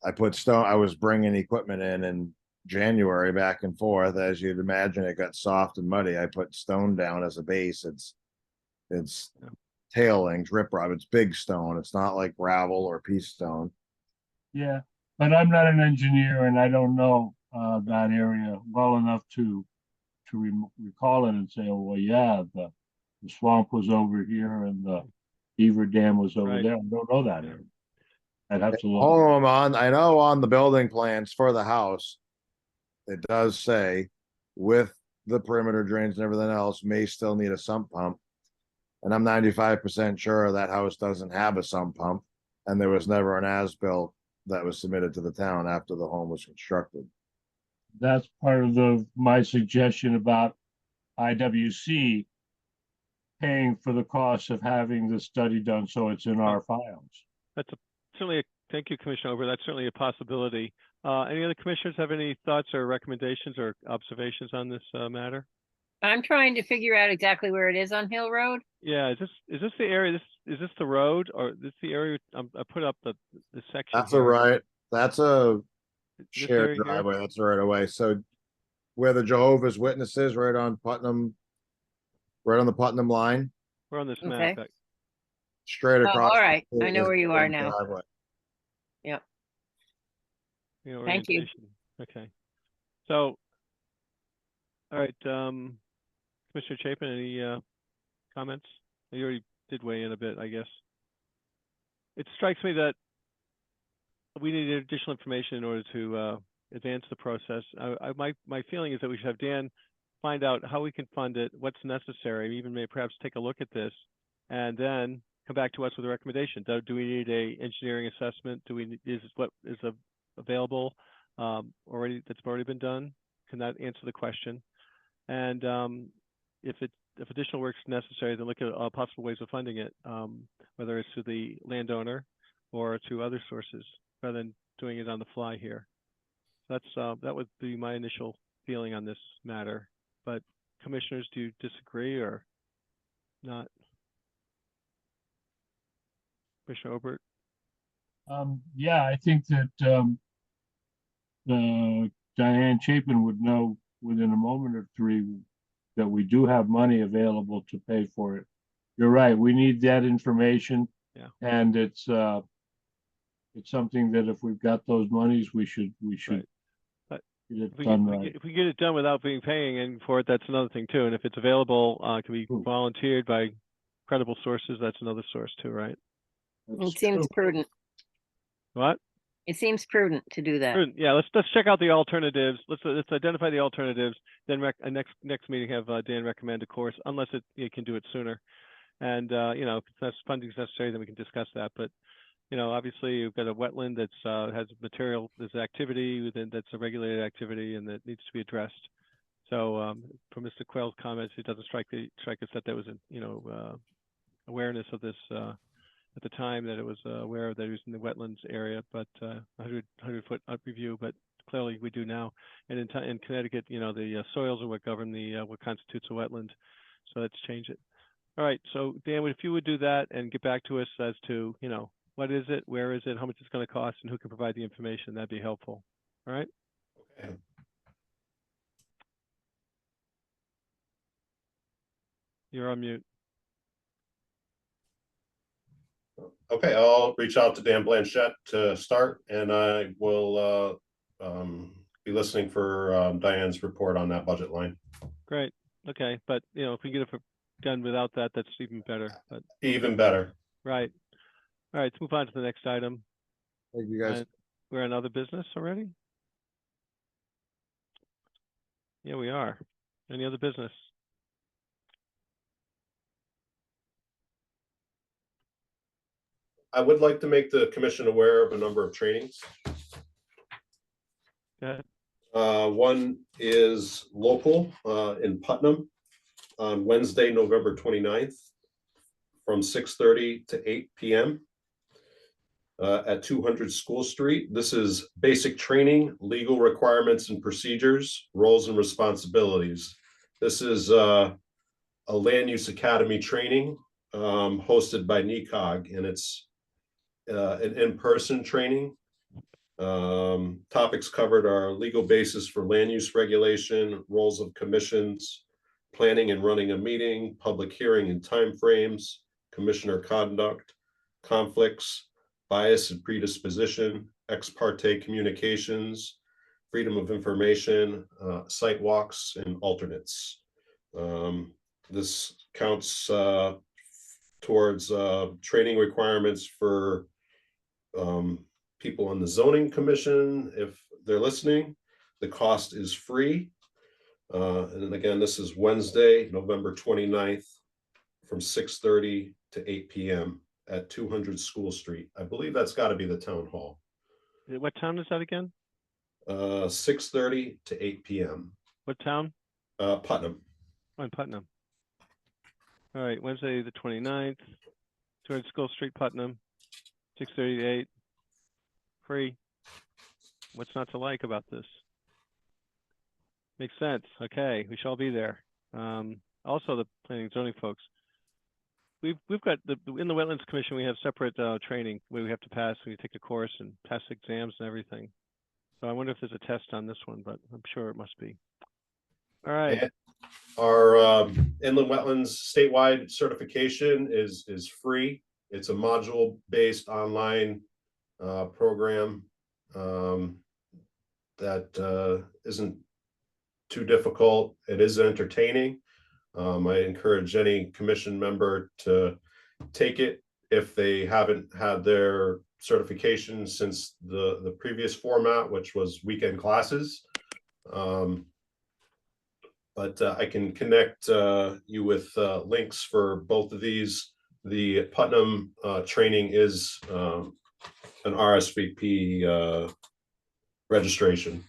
I put stone, I was bringing equipment in January back and forth. As you'd imagine, it got soft and muddy. I put stone down as a base. It's tailings, riprap. It's big stone. It's not like gravel or pea stone. Yeah, but I'm not an engineer and I don't know that area well enough to recall it and say, oh, well, yeah, the swamp was over here and the beaver dam was over Right. there. I don't know that area. I'd have to look. I know on the building plans for the house, it does say with the perimeter drains and everything else may still need a sump pump. And I'm 95% sure that house doesn't have a sump pump. And there was never an as-built that was submitted to the town after the home was constructed. That's part of my suggestion about IWC paying for the cost of having the study done, so it's in our files. That's certainly thank you, Commissioner Obert. That's certainly a possibility. Any other commissioners have any thoughts or recommendations or observations on this matter? I'm trying to figure out exactly where it is on Hill Road. Yeah, is this the area? Is this the road or this the area? I put up the section. That's here. a right. That's a This shared area here? driveway. That's the right away. So where the Jehovah's Witnesses, right on Putnam, right on the Putnam line, We're on this Okay. map. straight Oh, across. all right. the I know is where you the are now. driveway. Thank you. Orientation. Okay. So, all right, Commissioner Chapin, any comments? You already did weigh in a bit, I guess. It strikes me that we need additional information in order to advance the process. My feeling is that we should have Dan find out how we can fund it, what's necessary, even may perhaps take a look at this, and then come back to us with a recommendation. Do we need a engineering assessment? Is what is available already that's already been done? Can that answer the question? And if additional work is necessary, then look at possible ways of funding it, whether it's to the landowner or to other sources, rather than doing it on the fly here. That's that would be my initial feeling on this matter. But commissioners, do you disagree or not? Commissioner Obert? Yeah, I think that Diane Chapin would know within a moment or three that we do have money available to pay for it. You're right, we need that information. Yeah. And it's something that if we've got those monies, we should Right. But get it If we, done get, right. if we get it done without paying for it, that's another thing too. And if it's available, can be Ooh. volunteered by credible sources, that's another source too, right? That's It seems true. prudent. What? It seems prudent to do that. Prudent. Yeah, let's check out the alternatives. Let's identify the alternatives. Then next meeting have Dan recommend a course, unless it can do it sooner. And you know, if funding is necessary, then we can discuss that. But you know, obviously you've got a wetland that's has material, there's activity within that's a regulated activity and that needs to be addressed. So from Mr. Quayle's comments, it doesn't strike us that there was awareness of this at the time, that it was aware that it was in the wetlands area, but 100-foot up review, but clearly we do now. And in Connecticut, the soils are what govern what constitutes a wetland. So let's change it. All right, so Dan, if you would do that and get back to us as to, what is it, where is it, how much it's going to cost, and who can provide the information, that'd be helpful. All right? Okay. You're on mute. Okay, I'll reach out to Dan Blanchette to start, and I will be listening for Diane's report on that budget line. Great. Okay, but if we get it done without that, that's even better. But Even better. right. All right, let's move on to the next item. Thank you, guys. We're in other business already? Yeah, we are. Any other business? I would like to make the commission aware of a number of trainings. Go ahead. One is local in Putnam on Wednesday, November 29th from 6:30 to 8 p.m. At 200 School Street. This is basic training, legal requirements and procedures, roles and responsibilities. This is a land use academy training hosted by NECOG, and it's an in-person training. Topics covered are legal basis for land use regulation, roles of commissions, planning and running a meeting, public hearing and timeframes, commissioner conduct, conflicts, bias and predisposition, ex parte communications, freedom of information, site walks, and alternates. This counts towards training requirements for people on the zoning commission. If they're listening, the cost is free. And then again, this is Wednesday, November 29th from 6:30 to 8 p.m. at 200 School Street. I believe that's got to be the town hall. What town is that again? 6:30 to 8 p.m. What town? Putnam. Oh, in Putnam. All right, Wednesday the 29th, 200 School Street, Putnam, 6:30 to 8. Free. What's not to like about this? Makes sense. Okay, we shall be there. Also, the planning and zoning folks. We've got in the Wetlands Commission, we have separate training where we have to pass. We take a course and pass exams and everything. So I wonder if there's a test on this one, but I'm sure it must be. All right. And our inland wetlands statewide certification is free. It's a module-based online program that isn't too difficult. It is entertaining. I encourage any commission member to take it if they haven't had their certification since the previous format, which was weekend classes. But I can connect you with links for both of these. The Putnam training is an RSVP registration.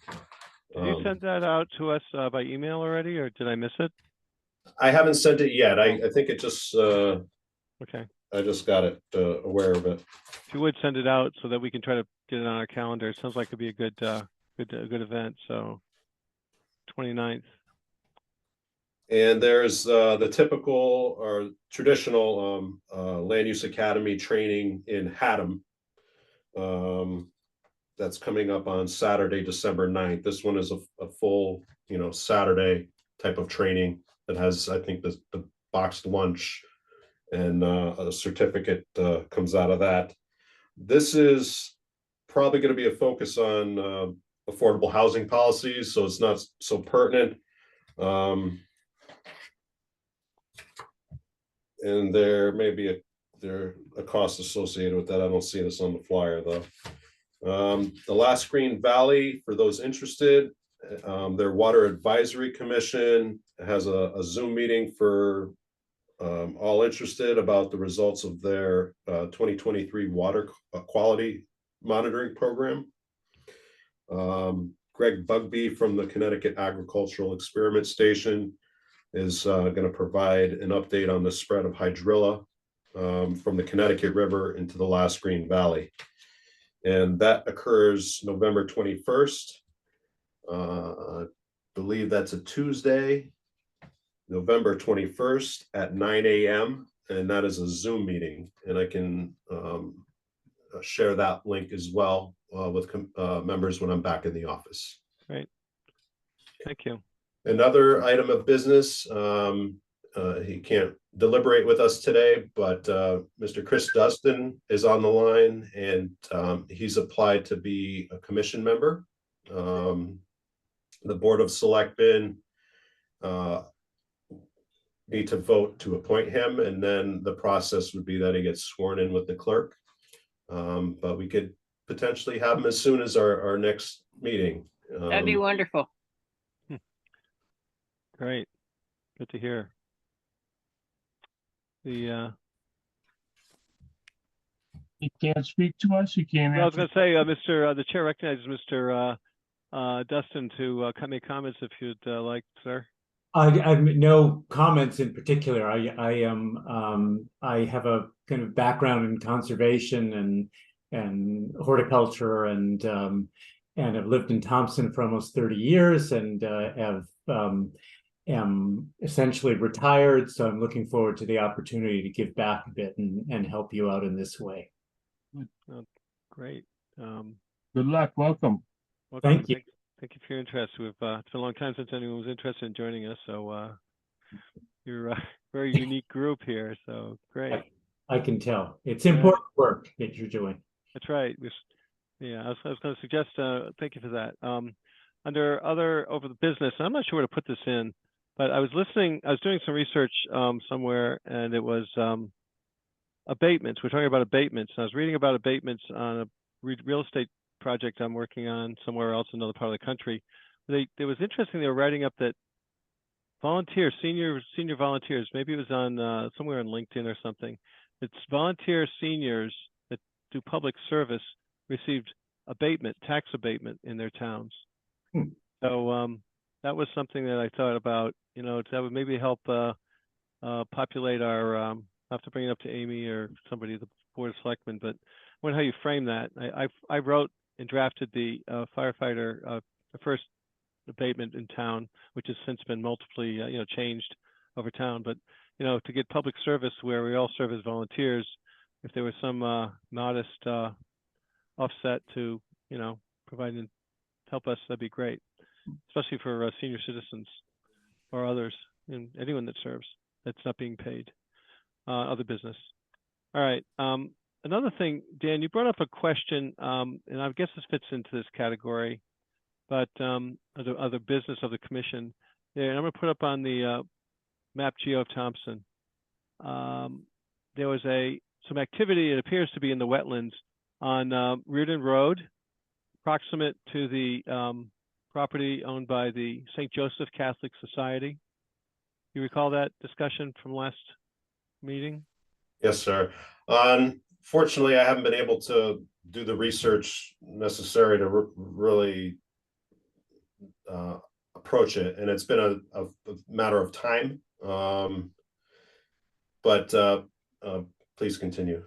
Did you send that out to us by email already, or did I miss it? I haven't sent it yet. I think it just Okay. I just got it aware of it. If you would send it out so that we can try to get it on our calendar. It sounds like it'd be a good event. So 29th. And there's the typical or traditional land use academy training in Haddam. That's coming up on Saturday, December 9th. This one is a full, Saturday type of training that has, I think, the boxed lunch and a certificate comes out of that. This is probably going to be a focus on affordable housing policies, so it's not so pertinent. And there may be a cost associated with that. I don't see this on the flyer though. The Last Green Valley, for those interested, their Water Advisory Commission has a Zoom meeting for all interested about the results of their 2023 water quality monitoring program. Greg Bugby from the Connecticut Agricultural Experiment Station is going to provide an update on the spread of hydrilla from the Connecticut River into the Last Green Valley. And that occurs November 21st. I believe that's a Tuesday, November 21st at 9 a.m. And that is a Zoom meeting. And I can share that link as well with members when I'm back in the office. Great. Thank you. Another item of business, he can't deliberate with us today, but Mr. Chris Dustin is on the line, and he's applied to be a commission member. The Board of Selectmen need to vote to appoint him, and then the process would be that he gets sworn in with the clerk. But we could potentially have him as soon as our next meeting. That'd be wonderful. Great. Good to hear. The He can't speak to us. He can't well, I was answer. going to say, the chair recognizes Mr. Dustin to make comments if you'd like, sir. I've no comments in particular. I have a kind of background in conservation and horticulture, and have lived in Thompson for almost 30 years, and am essentially retired. So I'm looking forward to the opportunity to give back a bit and help you out in this way. Great. Good luck. Welcome. Welcome. Thank you. Thank you for your interest. It's been a long time since anyone was interested in joining us. So you're a very unique group here. So great. I can tell it's important work that you're doing. That's right. Yeah, I was going to suggest, thank you for that. Under other over the business, I'm not sure where to put this in, but I was doing some research somewhere, and it was abatements. We're talking about abatements. And I was reading about abatements on a real estate project I'm working on somewhere else in another part of the country. It was interesting. They were writing up that volunteers, senior volunteers, maybe it was on somewhere on LinkedIn or something. It's volunteer seniors that do public service received abatement, tax abatement in their towns. So that was something that I thought about, that would maybe help populate our, I'll have to bring it up to Amy or somebody, the Board of Selectmen, but I wonder how you frame that. I wrote and drafted the firefighter, the first abatement in town, which has since been multiply, changed over town. But, to get public service where we all serve as volunteers, if there was some modest offset to, provide and help us, that'd be great, especially for senior citizens or others, and anyone that serves that's not being paid, other business. All right. Another thing, Dan, you brought up a question, and I guess this fits into this category, but other business of the commission. Yeah, and I'm going to put up on the map geo of Thompson. There was some activity, it appears to be in the wetlands on Reardon Road, proximate to the property owned by the St. Joseph Catholic Society. You recall that discussion from last meeting? Yes, sir. Fortunately, I haven't been able to do the research necessary to really approach it, and it's been a matter of time. But please continue.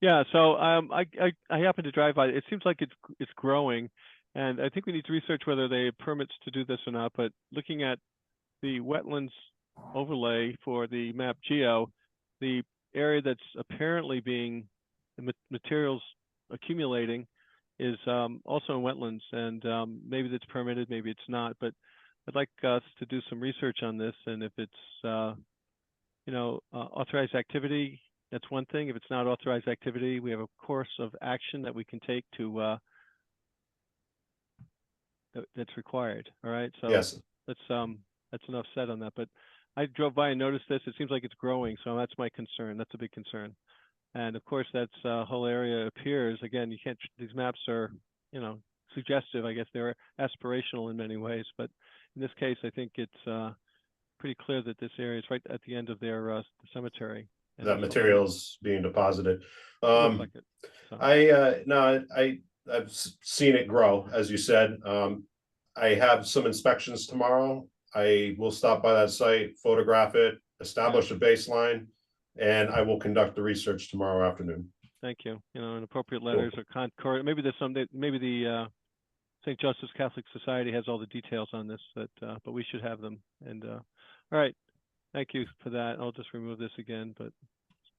Yeah, so I happen to drive by. It seems like it's growing, and I think we need to research whether they have permits to do this or not. But looking at the wetlands overlay for the map geo, the area that's apparently being materials accumulating is also in wetlands, and maybe that's permitted, maybe it's not. But I'd like us to do some research on this, and if it's authorized activity, that's one thing. If it's not authorized activity, we have a course of action that we can take to that's required. All right. So Yes. that's enough said on that. But I drove by and noticed this. It seems like it's growing, so that's my concern. That's a big concern. And of course, that's whole area appears. Again, you can't. These maps are, suggestive. I guess they're aspirational in many ways, but in this case, I think it's pretty clear that this area is right at the end of their cemetery. And That material's being deposited. looks like it. So. I've seen it grow, as you said. I have some inspections tomorrow. I will stop by that site, photograph it, establish a baseline, and I will conduct the research tomorrow afternoon. Thank you. You know, and appropriate letters or concord, maybe there's some, maybe the St. Joseph's Catholic Society has all the details on this, but we should have them. And all right, thank you for that. I'll just remove this again, but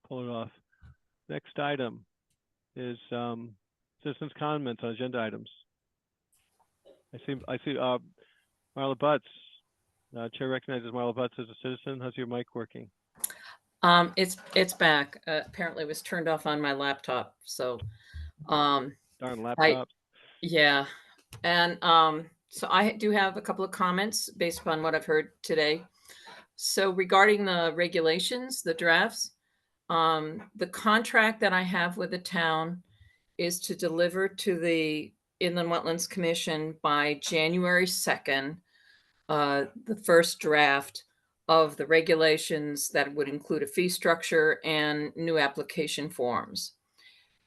pull it off. Next item is citizens' comments on agenda items. I see Marla Butts. Chair recognizes Marla Butts as a citizen. How's your mic working? It's back. Apparently it was turned off on my laptop. So, Darn laptop. Yeah. And so I do have a couple of comments based upon what I've heard today. So regarding the regulations, the drafts, the contract that I have with the town is to deliver to the Inland Wetlands Commission by January 2nd, the first draft of the regulations that would include a fee structure and new application forms.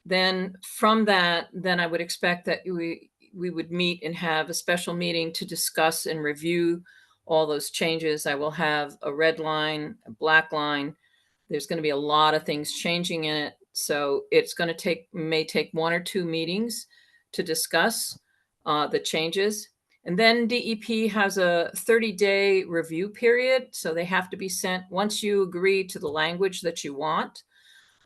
Then from that, then I would expect that we would meet and have a special meeting to discuss and review all those changes. I will have a red line, a black line. There's going to be a lot of things changing in it. So it's going to may take 1 or 2 meetings to discuss the changes. And then DEP has a 30-day review period. So they have to be sent, once you agree to the language that you want,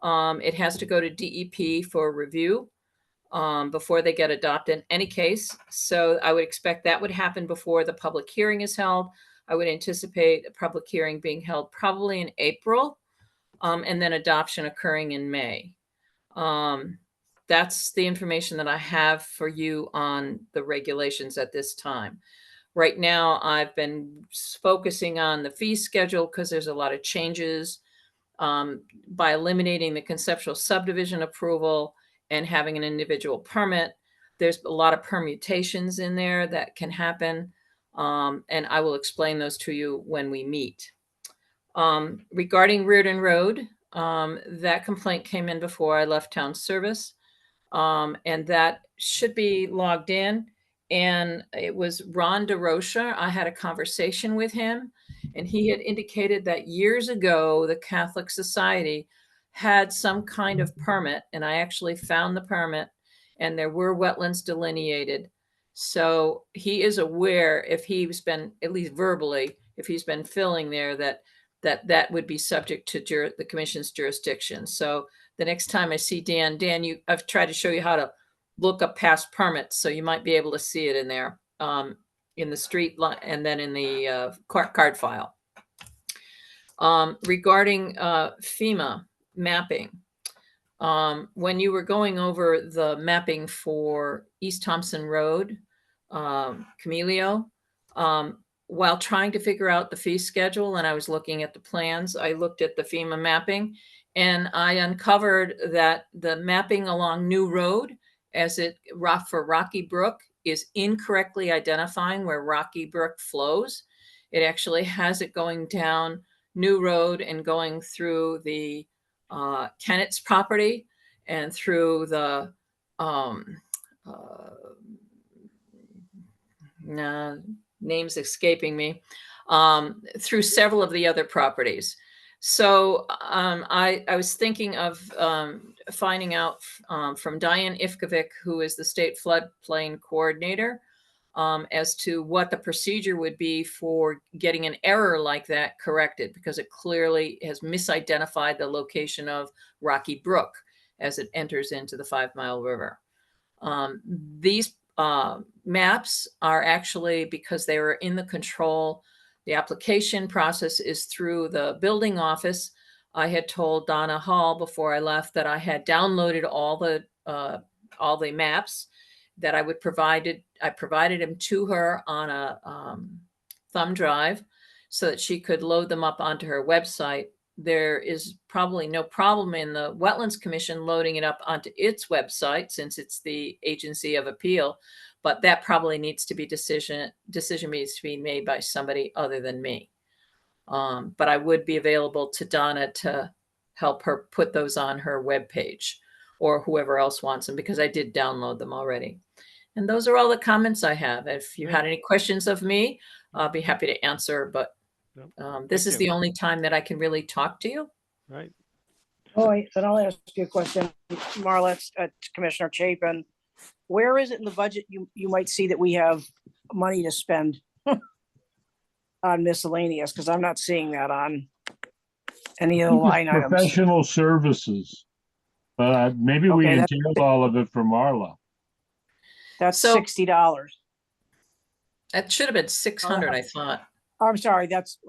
it has to go to DEP for review before they get adopted in any case. So I would expect that would happen before the public hearing is held. I would anticipate a public hearing being held probably in April, and then adoption occurring in May. That's the information that I have for you on the regulations at this time. Right now, I've been focusing on the fee schedule because there's a lot of changes. By eliminating the conceptual subdivision approval and having an individual permit, there's a lot of permutations in there that can happen. And I will explain those to you when we meet. Regarding Reardon Road, that complaint came in before I left town service. And that should be logged in. And it was Ron DeRocha. I had a conversation with him, and he had indicated that years ago, the Catholic Society had some kind of permit, and I actually found the permit, and there were wetlands delineated. So he is aware, if he's been, at least verbally, if he's been filling there, that would be subject to the commission's jurisdiction. So the next time I see Dan, I've tried to show you how to look up past permits, so you might be able to see it in there, in the street line, and then in the card file. Regarding FEMA mapping, when you were going over the mapping for East Thompson Road, Camilio, while trying to figure out the fee schedule, and I was looking at the plans, I looked at the FEMA mapping, and I uncovered that the mapping along New Road, for Rocky Brook, is incorrectly identifying where Rocky Brook flows. It actually has it going down New Road and going through the Kennett's property and through the name's escaping me, through several of the other properties. So I was thinking of finding out from Diane Ivkovic, who is the state floodplain coordinator, as to what the procedure would be for getting an error like that corrected, because it clearly has misidentified the location of Rocky Brook as it enters into the 5 Mile River. These maps are actually, because they were in the control, the application process is through the building office. I had told Donna Hall before I left that I had downloaded all the maps that I provided them to her on a thumb drive so that she could load them up onto her website. There is probably no problem in the Wetlands Commission loading it up onto its website, since it's the agency of appeal, but that probably needs to be decision needs to be made by somebody other than me. But I would be available to Donna to help her put those on her webpage, or whoever else wants them, because I did download them already. And those are all the comments I have. If you had any questions of me, I'll be happy to answer, but Nope. this Thank is you. the only time that I can really talk to you. Right. Oh, then I'll ask you a question, Marla, Commissioner Chapin. Where is it in the budget you might see that we have money to spend on miscellaneous? Because I'm not seeing that on any of the line items. Professional services. But maybe we Okay, entailed all of it for Marla. That's So- $60. It should have been 600, I thought. I'm sorry, that's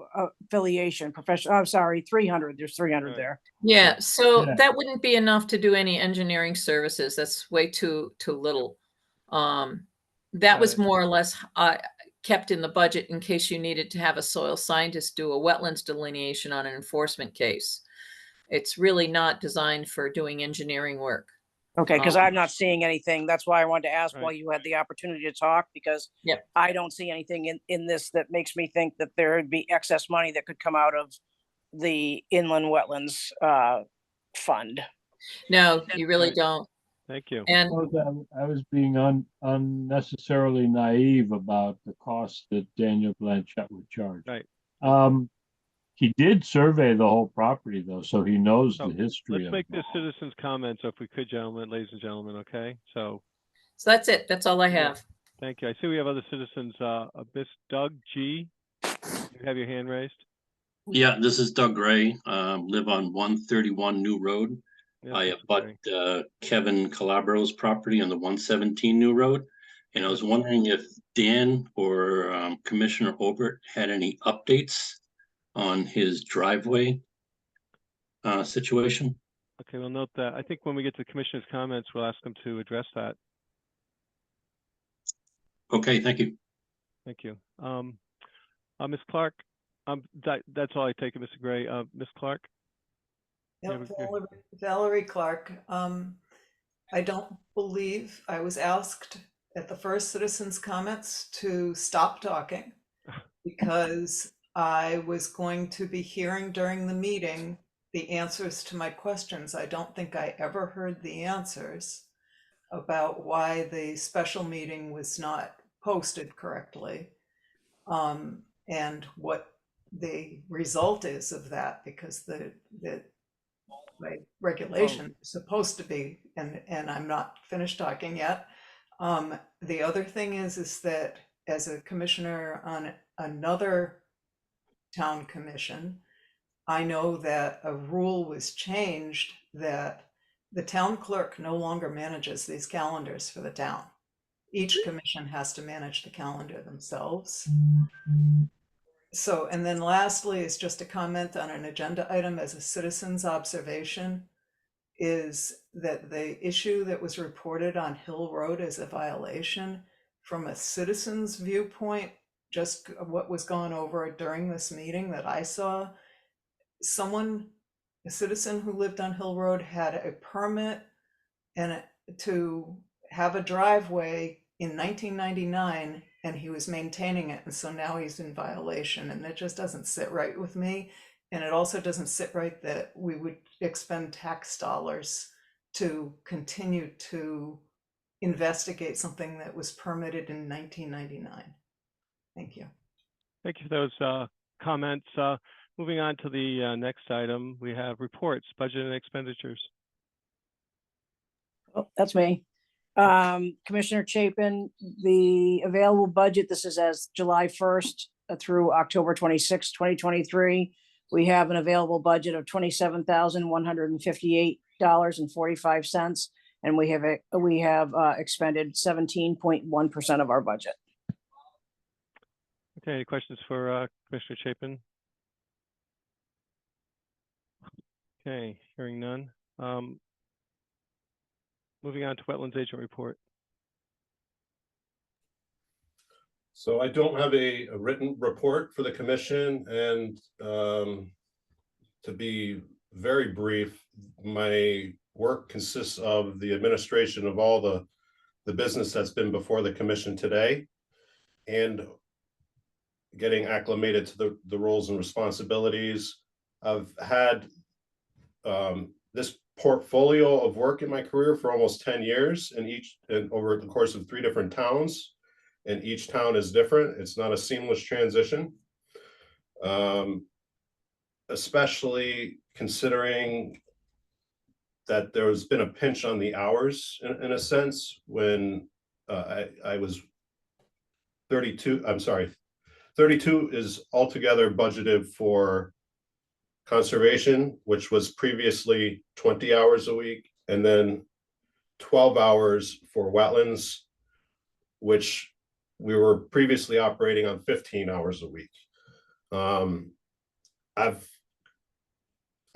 affiliation, professional, I'm sorry, 300, there's 300 Right. there. Yeah, so Yeah. that wouldn't be enough to do any engineering services. That's way too little. That Got was it. more or less kept in the budget in case you needed to have a soil scientist do a wetlands delineation on an enforcement case. It's really not designed for doing engineering work. Okay, because I'm not seeing anything. That's why I wanted to ask while Right. you had the opportunity to talk, because Yep. I don't see anything in this that makes me think that there'd be excess money that could come out of the inland wetlands fund. No, you really Right. don't. Thank you. And I was being unnecessarily naive about the cost that Daniel Blanchett would charge. Right. He did survey the whole property though, so he knows So, the history Let's of make it. this citizens' comments, if we could, gentlemen, ladies and gentlemen, okay? So, that's it. That's all I Yeah. have. thank you. I see we have other citizens. Miss Doug G., you have your hand raised? Yeah, this is Doug Gray, live on 131 New Road. Yes, I Mr. abut Gray. Kevin Calabro's property on the 117 New Road. And I was wondering if Dan or Commissioner Obert had any updates on his driveway situation. Okay, we'll note that. I think when we get to the commissioner's comments, we'll ask them to address that. Okay, thank you. Thank you. Ms. Clark, that's all I take it, Mr. Gray. Ms. Clark? Yep, Yeah, Valerie Clark. I don't believe I was asked at the first citizens' comments to stop talking because I was going to be hearing during the meeting the answers to my questions. I don't think I ever heard the answers about why the special meeting was not posted correctly, and what the result is of that, because the by regulation is supposed to be, and I'm not finished talking yet. The other thing is that as a commissioner on another town commission, I know that a rule was changed that the town clerk no longer manages these calendars for the town. Each commission has to manage the calendar themselves. So, and then lastly is just a comment on an agenda item as a citizen's observation, is that the issue that was reported on Hill Road as a violation, from a citizen's viewpoint, just what was gone over during this meeting that I saw, a citizen who lived on Hill Road had a permit and to have a driveway in 1999, and he was maintaining it, and so now he's in violation, and it just doesn't sit right with me. And it also doesn't sit right that we would expend tax dollars to continue to investigate something that was permitted in 1999. Thank you. Thank you for those comments. Moving on to the next item, we have reports, budget and expenditures. Oh, that's me. Commissioner Chapin, the available budget, this is as July 1st through October 26th, 2023. We have an available budget of $27,158.45, and we have expended 17.1% of our budget. Okay, any questions for Commissioner Chapin? Okay, hearing none. Moving on to wetlands agent report. So I don't have a written report for the commission, and to be very brief, my work consists of the administration of all the business that's been before the commission today, and getting acclimated to the roles and responsibilities. I've had this portfolio of work in my career for almost 10 years and over the course of 3 different towns, and each town is different. It's not a seamless transition. Especially considering that there's been a pinch on the hours in a sense when I was 32, I'm sorry, 32 is altogether budgeted for conservation, which was previously 20 hours a week, and then 12 hours for wetlands, which we were previously operating on 15 hours a week.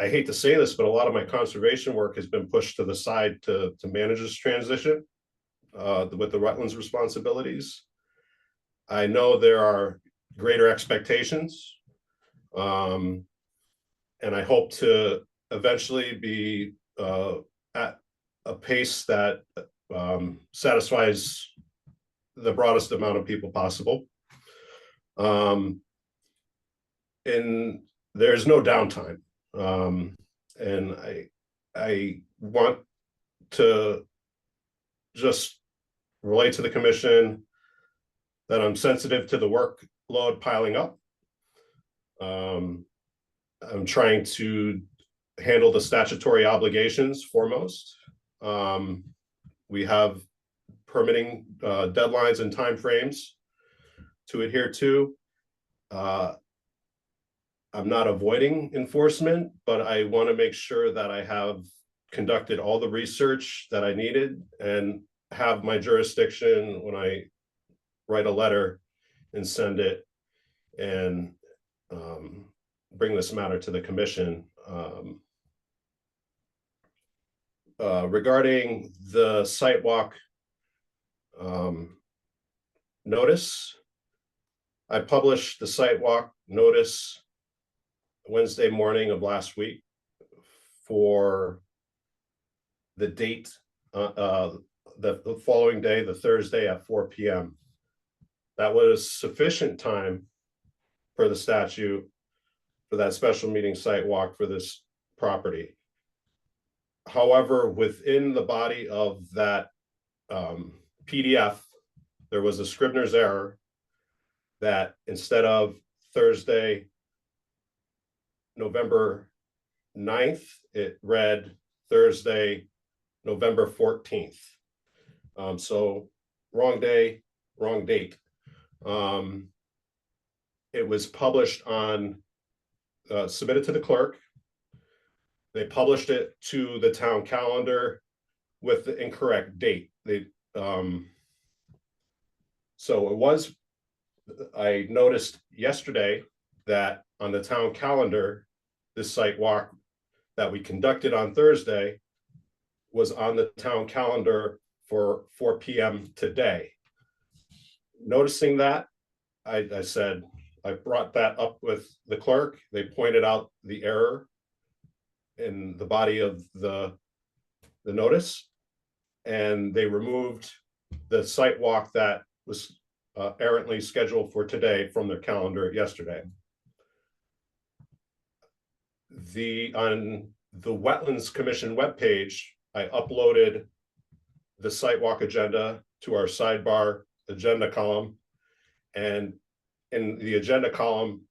I hate to say this, but a lot of my conservation work has been pushed to the side to manage this transition with the wetlands responsibilities. I know there are greater expectations, and I hope to eventually be at a pace that satisfies the broadest amount of people possible. And there's no downtime. And I want to just relate to the commission that I'm sensitive to the workload piling up. I'm trying to handle the statutory obligations foremost. We have permitting deadlines and timeframes to adhere to. I'm not avoiding enforcement, but I want to make sure that I have conducted all the research that I needed and have my jurisdiction when I write a letter and send it and bring this matter to the commission. Regarding the site walk notice, I published the site walk notice Wednesday morning of last week for the date, the following day, the Thursday at 4 p.m. That was sufficient time for the statute for that special meeting site walk for this property. However, within the body of that PDF, there was a Scrivener's error that instead of Thursday, November 9th, it read Thursday, November 14th. So wrong day, wrong date. It was published on, submitted to the clerk. They published it to the town calendar with the incorrect date. So it was, I noticed yesterday that on the town calendar, this site walk that we conducted on Thursday was on the town calendar for 4 p.m. today. Noticing that, I said, I brought that up with the clerk. They pointed out the error in the body of the notice, and they removed the site walk that was errantly scheduled for today from their calendar yesterday. On the Wetlands Commission webpage, I uploaded the site walk agenda to our sidebar agenda column, and in the agenda column,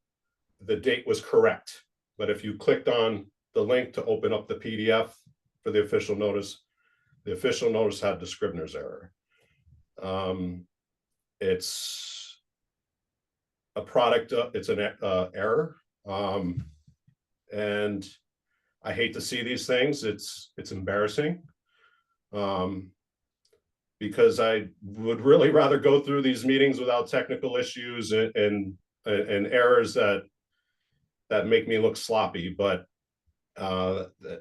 the date was correct. But if you clicked on the link to open up the PDF for the official notice had the Scrivener's error. It's a product, it's an error. And I hate to see these things. It's embarrassing. Because I would really rather go through these meetings without technical issues and errors that make me look sloppy, but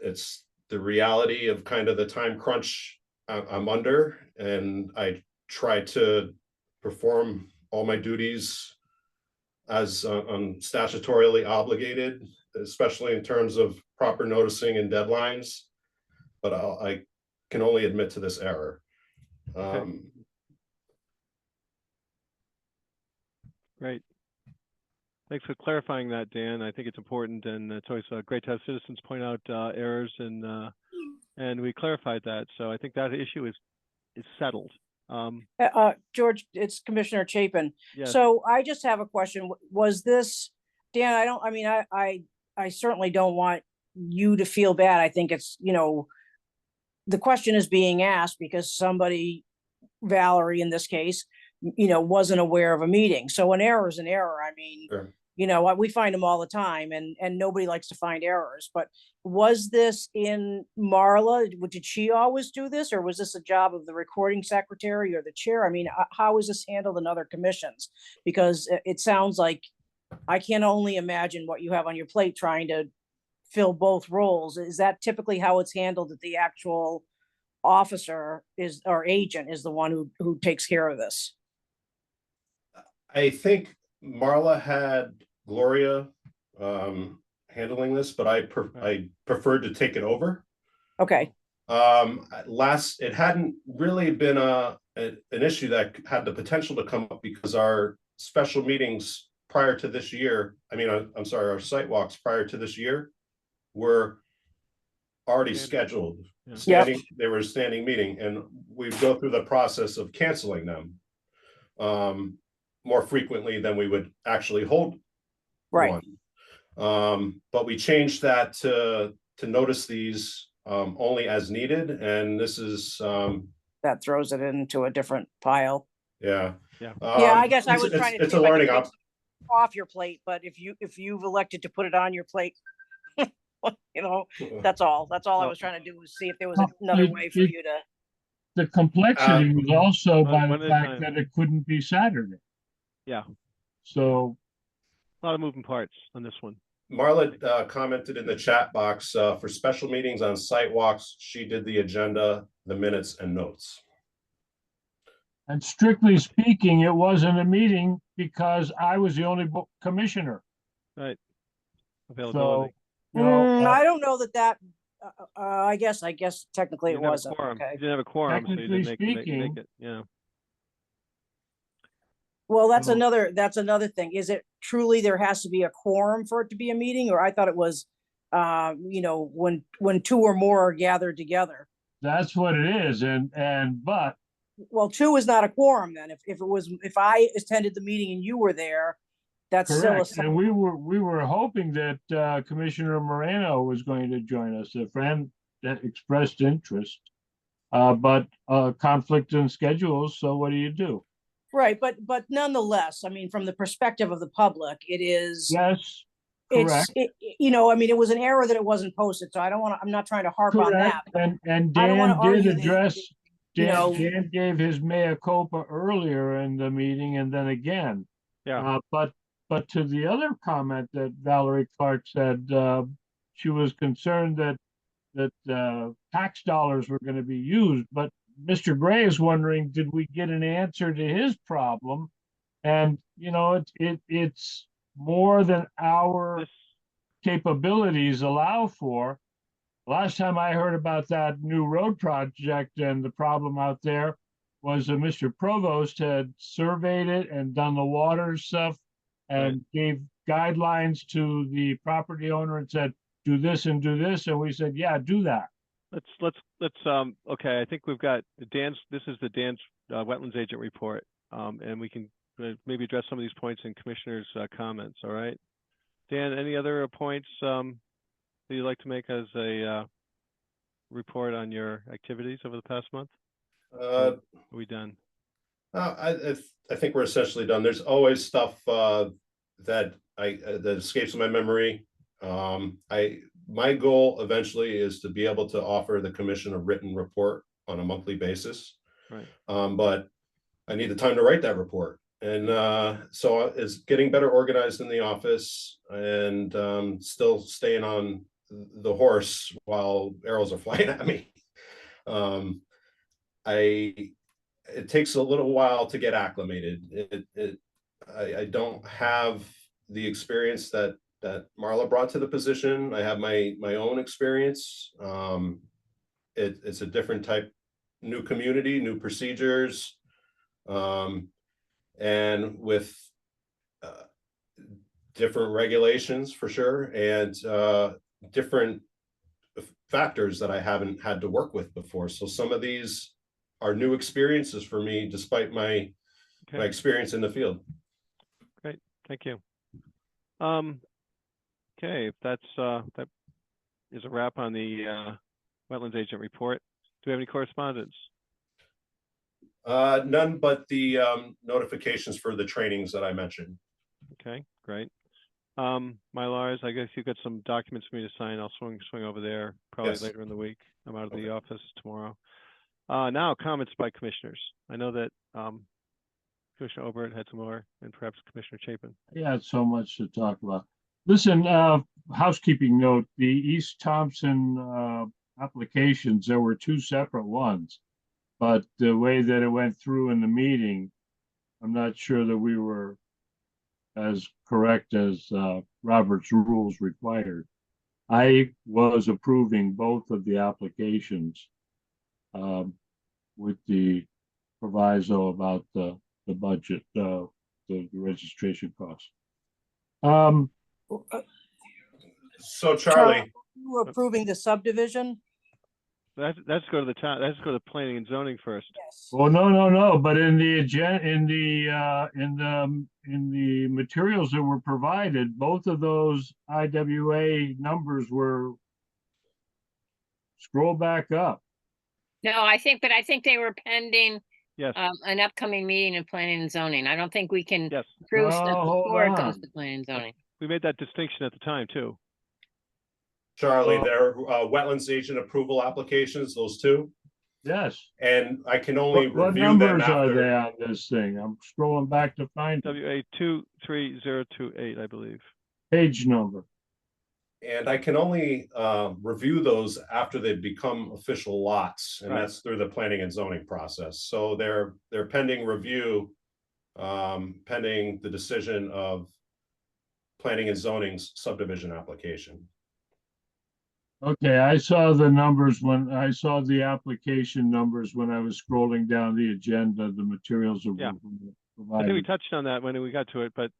it's the reality of kind of the time crunch I'm under, and I try to perform all my duties as I'm statutorily obligated, especially in terms of proper noticing and deadlines, but I can only admit to this error. Great. Thanks for clarifying that, Dan. I think it's important, and it's always great to have citizens point out errors in And we clarified that, so I think that issue is settled. George, it's Commissioner Chapin. Yes. So I just have a question. Was this, Dan, I mean, I certainly don't want you to feel bad. I think it's, the question is being asked because somebody, Valerie in this case, wasn't aware of a meeting. So an error is an error. I mean, Sure. We find them all the time and nobody likes to find errors, but was this in Marla? Did she always do this, or was this a job of the recording secretary or the chair? I mean, how is this handled in other commissions? Because it sounds like I can only imagine what you have on your plate trying to fill both roles. Is that typically how it's handled, that the actual officer is, or agent is the one who takes care of this? I think Marla had Gloria handling this, but I preferred to take it over. Okay. It hadn't really been an issue that had the potential to come up because our special meetings prior to this year, I'm sorry, our site walks prior to this year were already scheduled. Yeah. They were a standing meeting, and we'd go through the process of canceling them more frequently than we would actually hold right one. But we changed that to notice these only as needed, and this is that throws it into a different pile. Yeah. I guess I was trying to. It's a learning off your plate, but if you've elected to put it on your plate, that's all I was trying to do, was see if there was another way for you to. The complexity was also by one the at a fact time. that it couldn't be Saturday. Yeah, So a lot of moving parts on this one. Marla commented in the chat box for special meetings on site walks. She did the agenda, the minutes, and notes. and strictly speaking, it wasn't a meeting because I was the only commissioner. Right. Availability. So, I don't know that. I guess technically it wasn't. You Okay. didn't have a quorum, so you didn't make it. Yeah. Well, that's another thing. Is it truly there has to be a quorum for it to be a meeting, or I thought it was, when two or more are gathered together. That's what it is, but well, two is not a quorum then. If I attended the meeting and you were there, that's correct. still And we were hoping that Commissioner Moreno was going to join us. A friend that expressed interest, but conflict in schedules. So what do you do? Right, but nonetheless, I mean, from the perspective of the public, it is. Yes, correct. It was an error that it wasn't posted, so I'm not trying to harp correct. on that. And I don't want Dan to did argue address. Dan Dan gave his mea culpa earlier in the meeting, and then again. Yeah. But to the other comment that Valerie Clark said, she was concerned that tax dollars were going to be used. But Mr. Gray is wondering, did we get an answer to his problem? And it's more than our capabilities allow for. Last time I heard about that new road project and the problem out there was that Mr. Provost had surveyed it and done the water stuff and gave guidelines to the property owner and said, do this and do this. And we said, yeah, do that. Let's okay, I think we've got this is the Dan's wetlands agent report. And we can maybe address some of these points in commissioners' comments. All right. Dan, any other points that you'd like to make as a report on your activities over the past month? Are we done? I think we're essentially done. There's always stuff that escapes my memory. My goal eventually is to be able to offer the commission a written report on a monthly basis. Right. But I need the time to write that report. And so it's getting better organized in the office and still staying on the horse while arrows are flying at me. It takes a little while to get acclimated. I don't have the experience that Marla brought to the position. I have my own experience. It's a different type, new community, new procedures, and with different regulations for sure, and different factors that I haven't had to work with before. So some of these are new experiences for me, despite my Okay, experience in the field. great, thank you. Okay, if that is a wrap on the wetlands agent report. Do we have any correspondence? None but the notifications for the trainings that I mentioned. Okay, great. Mylars, I guess you've got some documents for me to sign. I'll swing over there probably Yes. later in the week. I'm out of Okay. the office tomorrow. Now comments by commissioners. I know that Commissioner Obert had some more, and perhaps Commissioner Chapin. Yeah, so much to talk about. Listen, housekeeping note, the East Thompson applications, there were two separate ones. But the way that it went through in the meeting, I'm not sure that we were as correct as Robert's rules required. I was approving both of the applications with the proviso about the budget, the registration costs. So Charlie, You were approving the subdivision? Let's go to the town. Let's go to planning and zoning first. Yes. Well, no, but in the in the materials that were provided, both of those IWA numbers were, scroll back up. No, I think they were pending Yes, an upcoming meeting in planning and zoning. I don't think we can yes. approve Oh, stuff hold before it goes on. to planning and zoning. We made that distinction at the time too. Charlie, Well- there are wetlands agent approval applications, those two, Yes. and I can only What review them numbers are they after. on this thing? I'm scrolling back to find it. WA 23028, I believe. Page number. And I can only review those after they become official lots, and Right. that's through the planning and zoning process. So they're pending review, pending the decision of planning and zoning's subdivision application. Okay, I saw the numbers when I saw the application numbers when I was scrolling down the agenda, the materials that Yeah. were I think we provided. touched on that when we got to it, but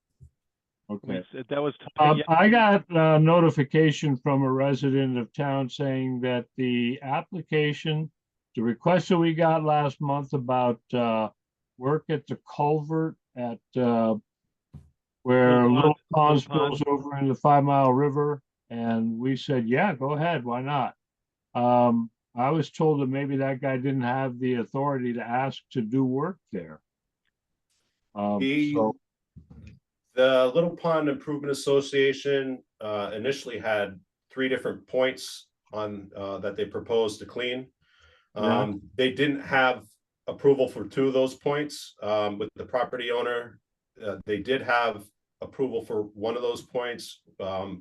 Okay. that was. I got notification from a resident of town saying that the application, the request that we got last month about work at the culvert at where Little Pond spills over into the 5 Mile River, and we said, yeah, go ahead, why not? I was told that maybe that guy didn't have the authority to ask to do work there. So The Little Pond Improvement Association initially had 3 different points on that they proposed to clean. Yeah. They didn't have approval for 2 of those points with the property owner. They did have approval for 1 of those points,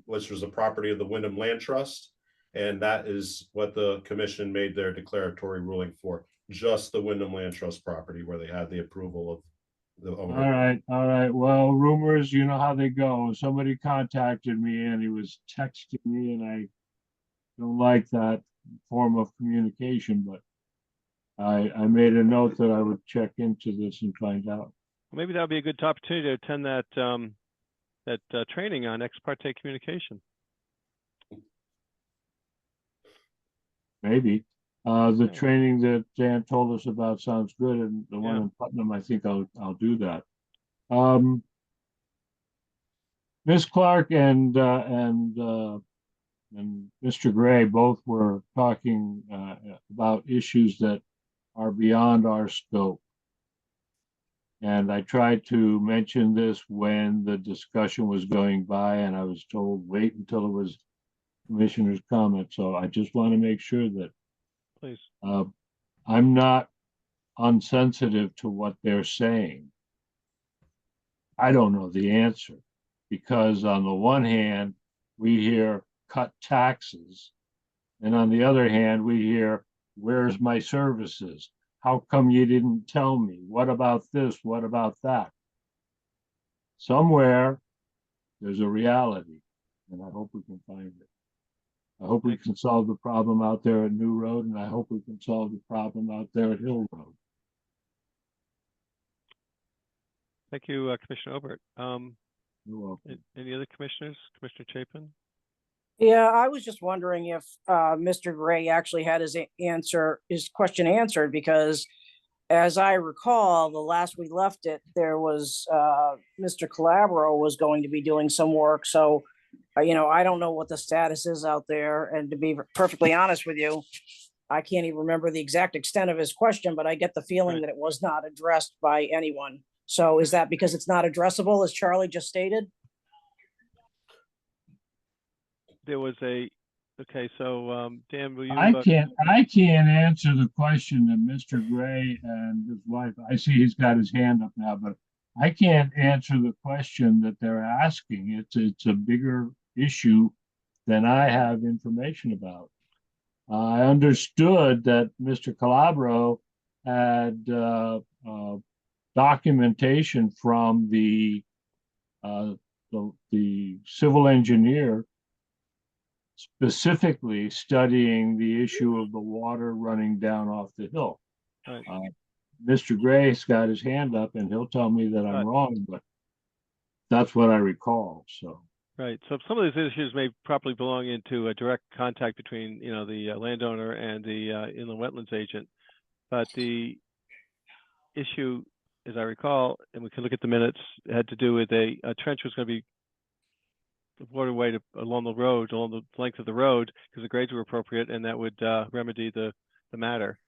which was the property of the Wyndham Land Trust. And that is what the commission made their declaratory ruling for, just the Wyndham Land Trust property where they had the approval of the owner. all right. Well, rumors, you know how they go. Somebody contacted me and he was texting me, and I don't like that form of communication, but I made a note that I would check into this and find out. Maybe that would be a good opportunity to attend that training on ex parte communication. Maybe. The Yeah. training that Dan told us about sounds good, and the one Yeah. in Putnam, I think I'll do that. Ms. Clark and Mr. Gray both were talking about issues that are beyond our scope. And I tried to mention this when the discussion was going by, and I was told, wait until it was commissioner's comment. So I just want to make sure that Please. I'm not unsensitive to what they're saying. I don't know the answer, because on the one hand, we hear cut taxes, and on the other hand, we hear, where's my services? How come you didn't tell me? What about this? What about that? Somewhere there's a reality, and I hope we can find it. I hope we can solve the problem out there at New Road, and I hope we can solve the problem out there at Hill Road. Thank you, Commissioner Obert. You're welcome. Any other commissioners? Commissioner Chapin? Yeah, I was just wondering if Mr. Gray actually had his question answered, because as I recall, the last we left it, there was Mr. Calabro was going to be doing some work. So, I don't know what the status is out there. And to be perfectly honest with you, I can't even remember the exact extent of his question, but I get the feeling Right. that it was not addressed by anyone. So is that because it's not addressable, as Charlie just stated? There was okay, so, Dan, will you? I can't answer the question that Mr. Gray and his wife, I see he's got his hand up now, but I can't answer the question that they're asking. It's a bigger issue than I have information about. I understood that Mr. Calabro had documentation from the civil engineer specifically studying the issue of the water running down off the hill. Right. Mr. Gray's got his hand up and he'll tell me that I'm Right. wrong, but that's what I recall, so. Right. So some of these issues may properly belong into a direct contact between, the landowner and the inland wetlands agent. But the issue, as I recall, and we can look at the minutes, had to do with a trench was going to be waterway along the road, along the length of the road, because the grades were appropriate, and that would remedy the matter.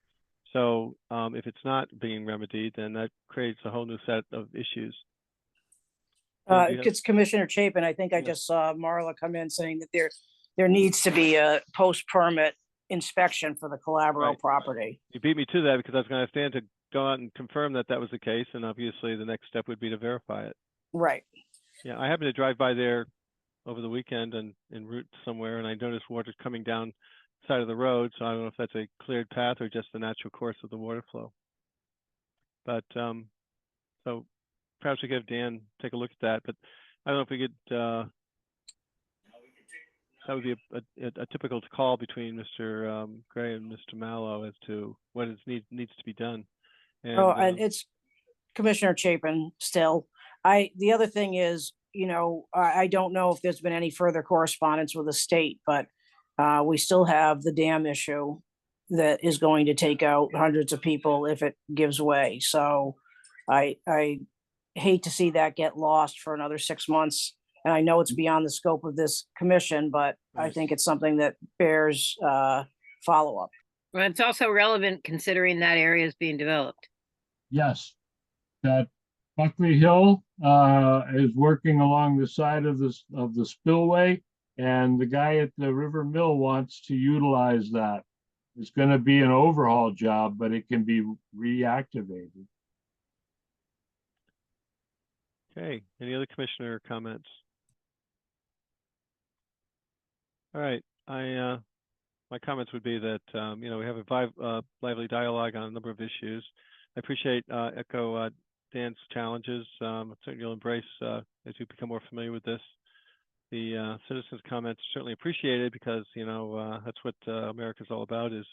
So if it's not being remedied, then that creates a whole new set of issues. And you have- It's Commissioner Chapin. I think I Yeah. just saw Marla come in saying that there needs to be a post-permit inspection for the Calabro Right. property. You beat me to that, because I was going to have Stan to go out and confirm that that was the case, and obviously the next step would be to verify it. Right. Yeah, I happened to drive by there over the weekend and en route somewhere, and I noticed water coming down the side of the road. So I don't know if that's a cleared path or just the natural course of the water flow. But so perhaps we could have Dan take a look at that. But I don't know if we could. That would be a typical call between Mr. Gray and Mr. Mallow as to what needs to be done. And it's Commissioner Chapin still. The other thing is, I don't know if there's been any further correspondence with the state, but we still have the dam issue that is going to take out hundreds of people if it gives way. So I hate to see that get lost for another 6 months. And I know it's beyond the scope of this commission, but I Right. think it's something that bears follow-up. Well, it's also relevant considering that area is being developed. Yes, that Buckley Hill is working along the side of the spillway, and the guy at the River Mill wants to utilize that. It's going to be an overhaul job, but it can be reactivated. Okay. Any other commissioner comments? All right. My comments would be that we have a lively dialogue on a number of issues. I appreciate echo Dan's challenges. Certainly you'll embrace as you become more familiar with this. The citizens' comments are certainly appreciated, because that's what America's all about, is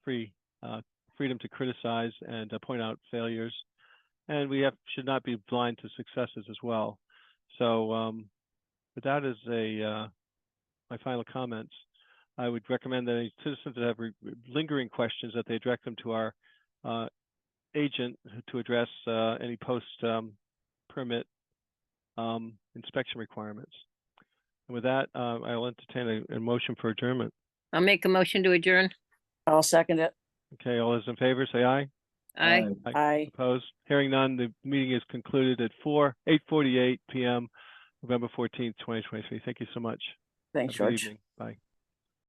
freedom to criticize and point out failures, and we should not be blind to successes as well. So with that as my final comments, I would recommend that any citizens that have lingering questions, that they direct them to our agent to address any post-permit inspection requirements. And with that, I'll entertain a motion for adjournment. I'll make a motion to adjourn. I'll second it. Okay, all those in favor, say aye. Aye. Aye. Opposed? Hearing none, the meeting is concluded at 8:48 p.m., November 14th, 2023. Thank you so much. Thanks, Have a good George. evening. Bye.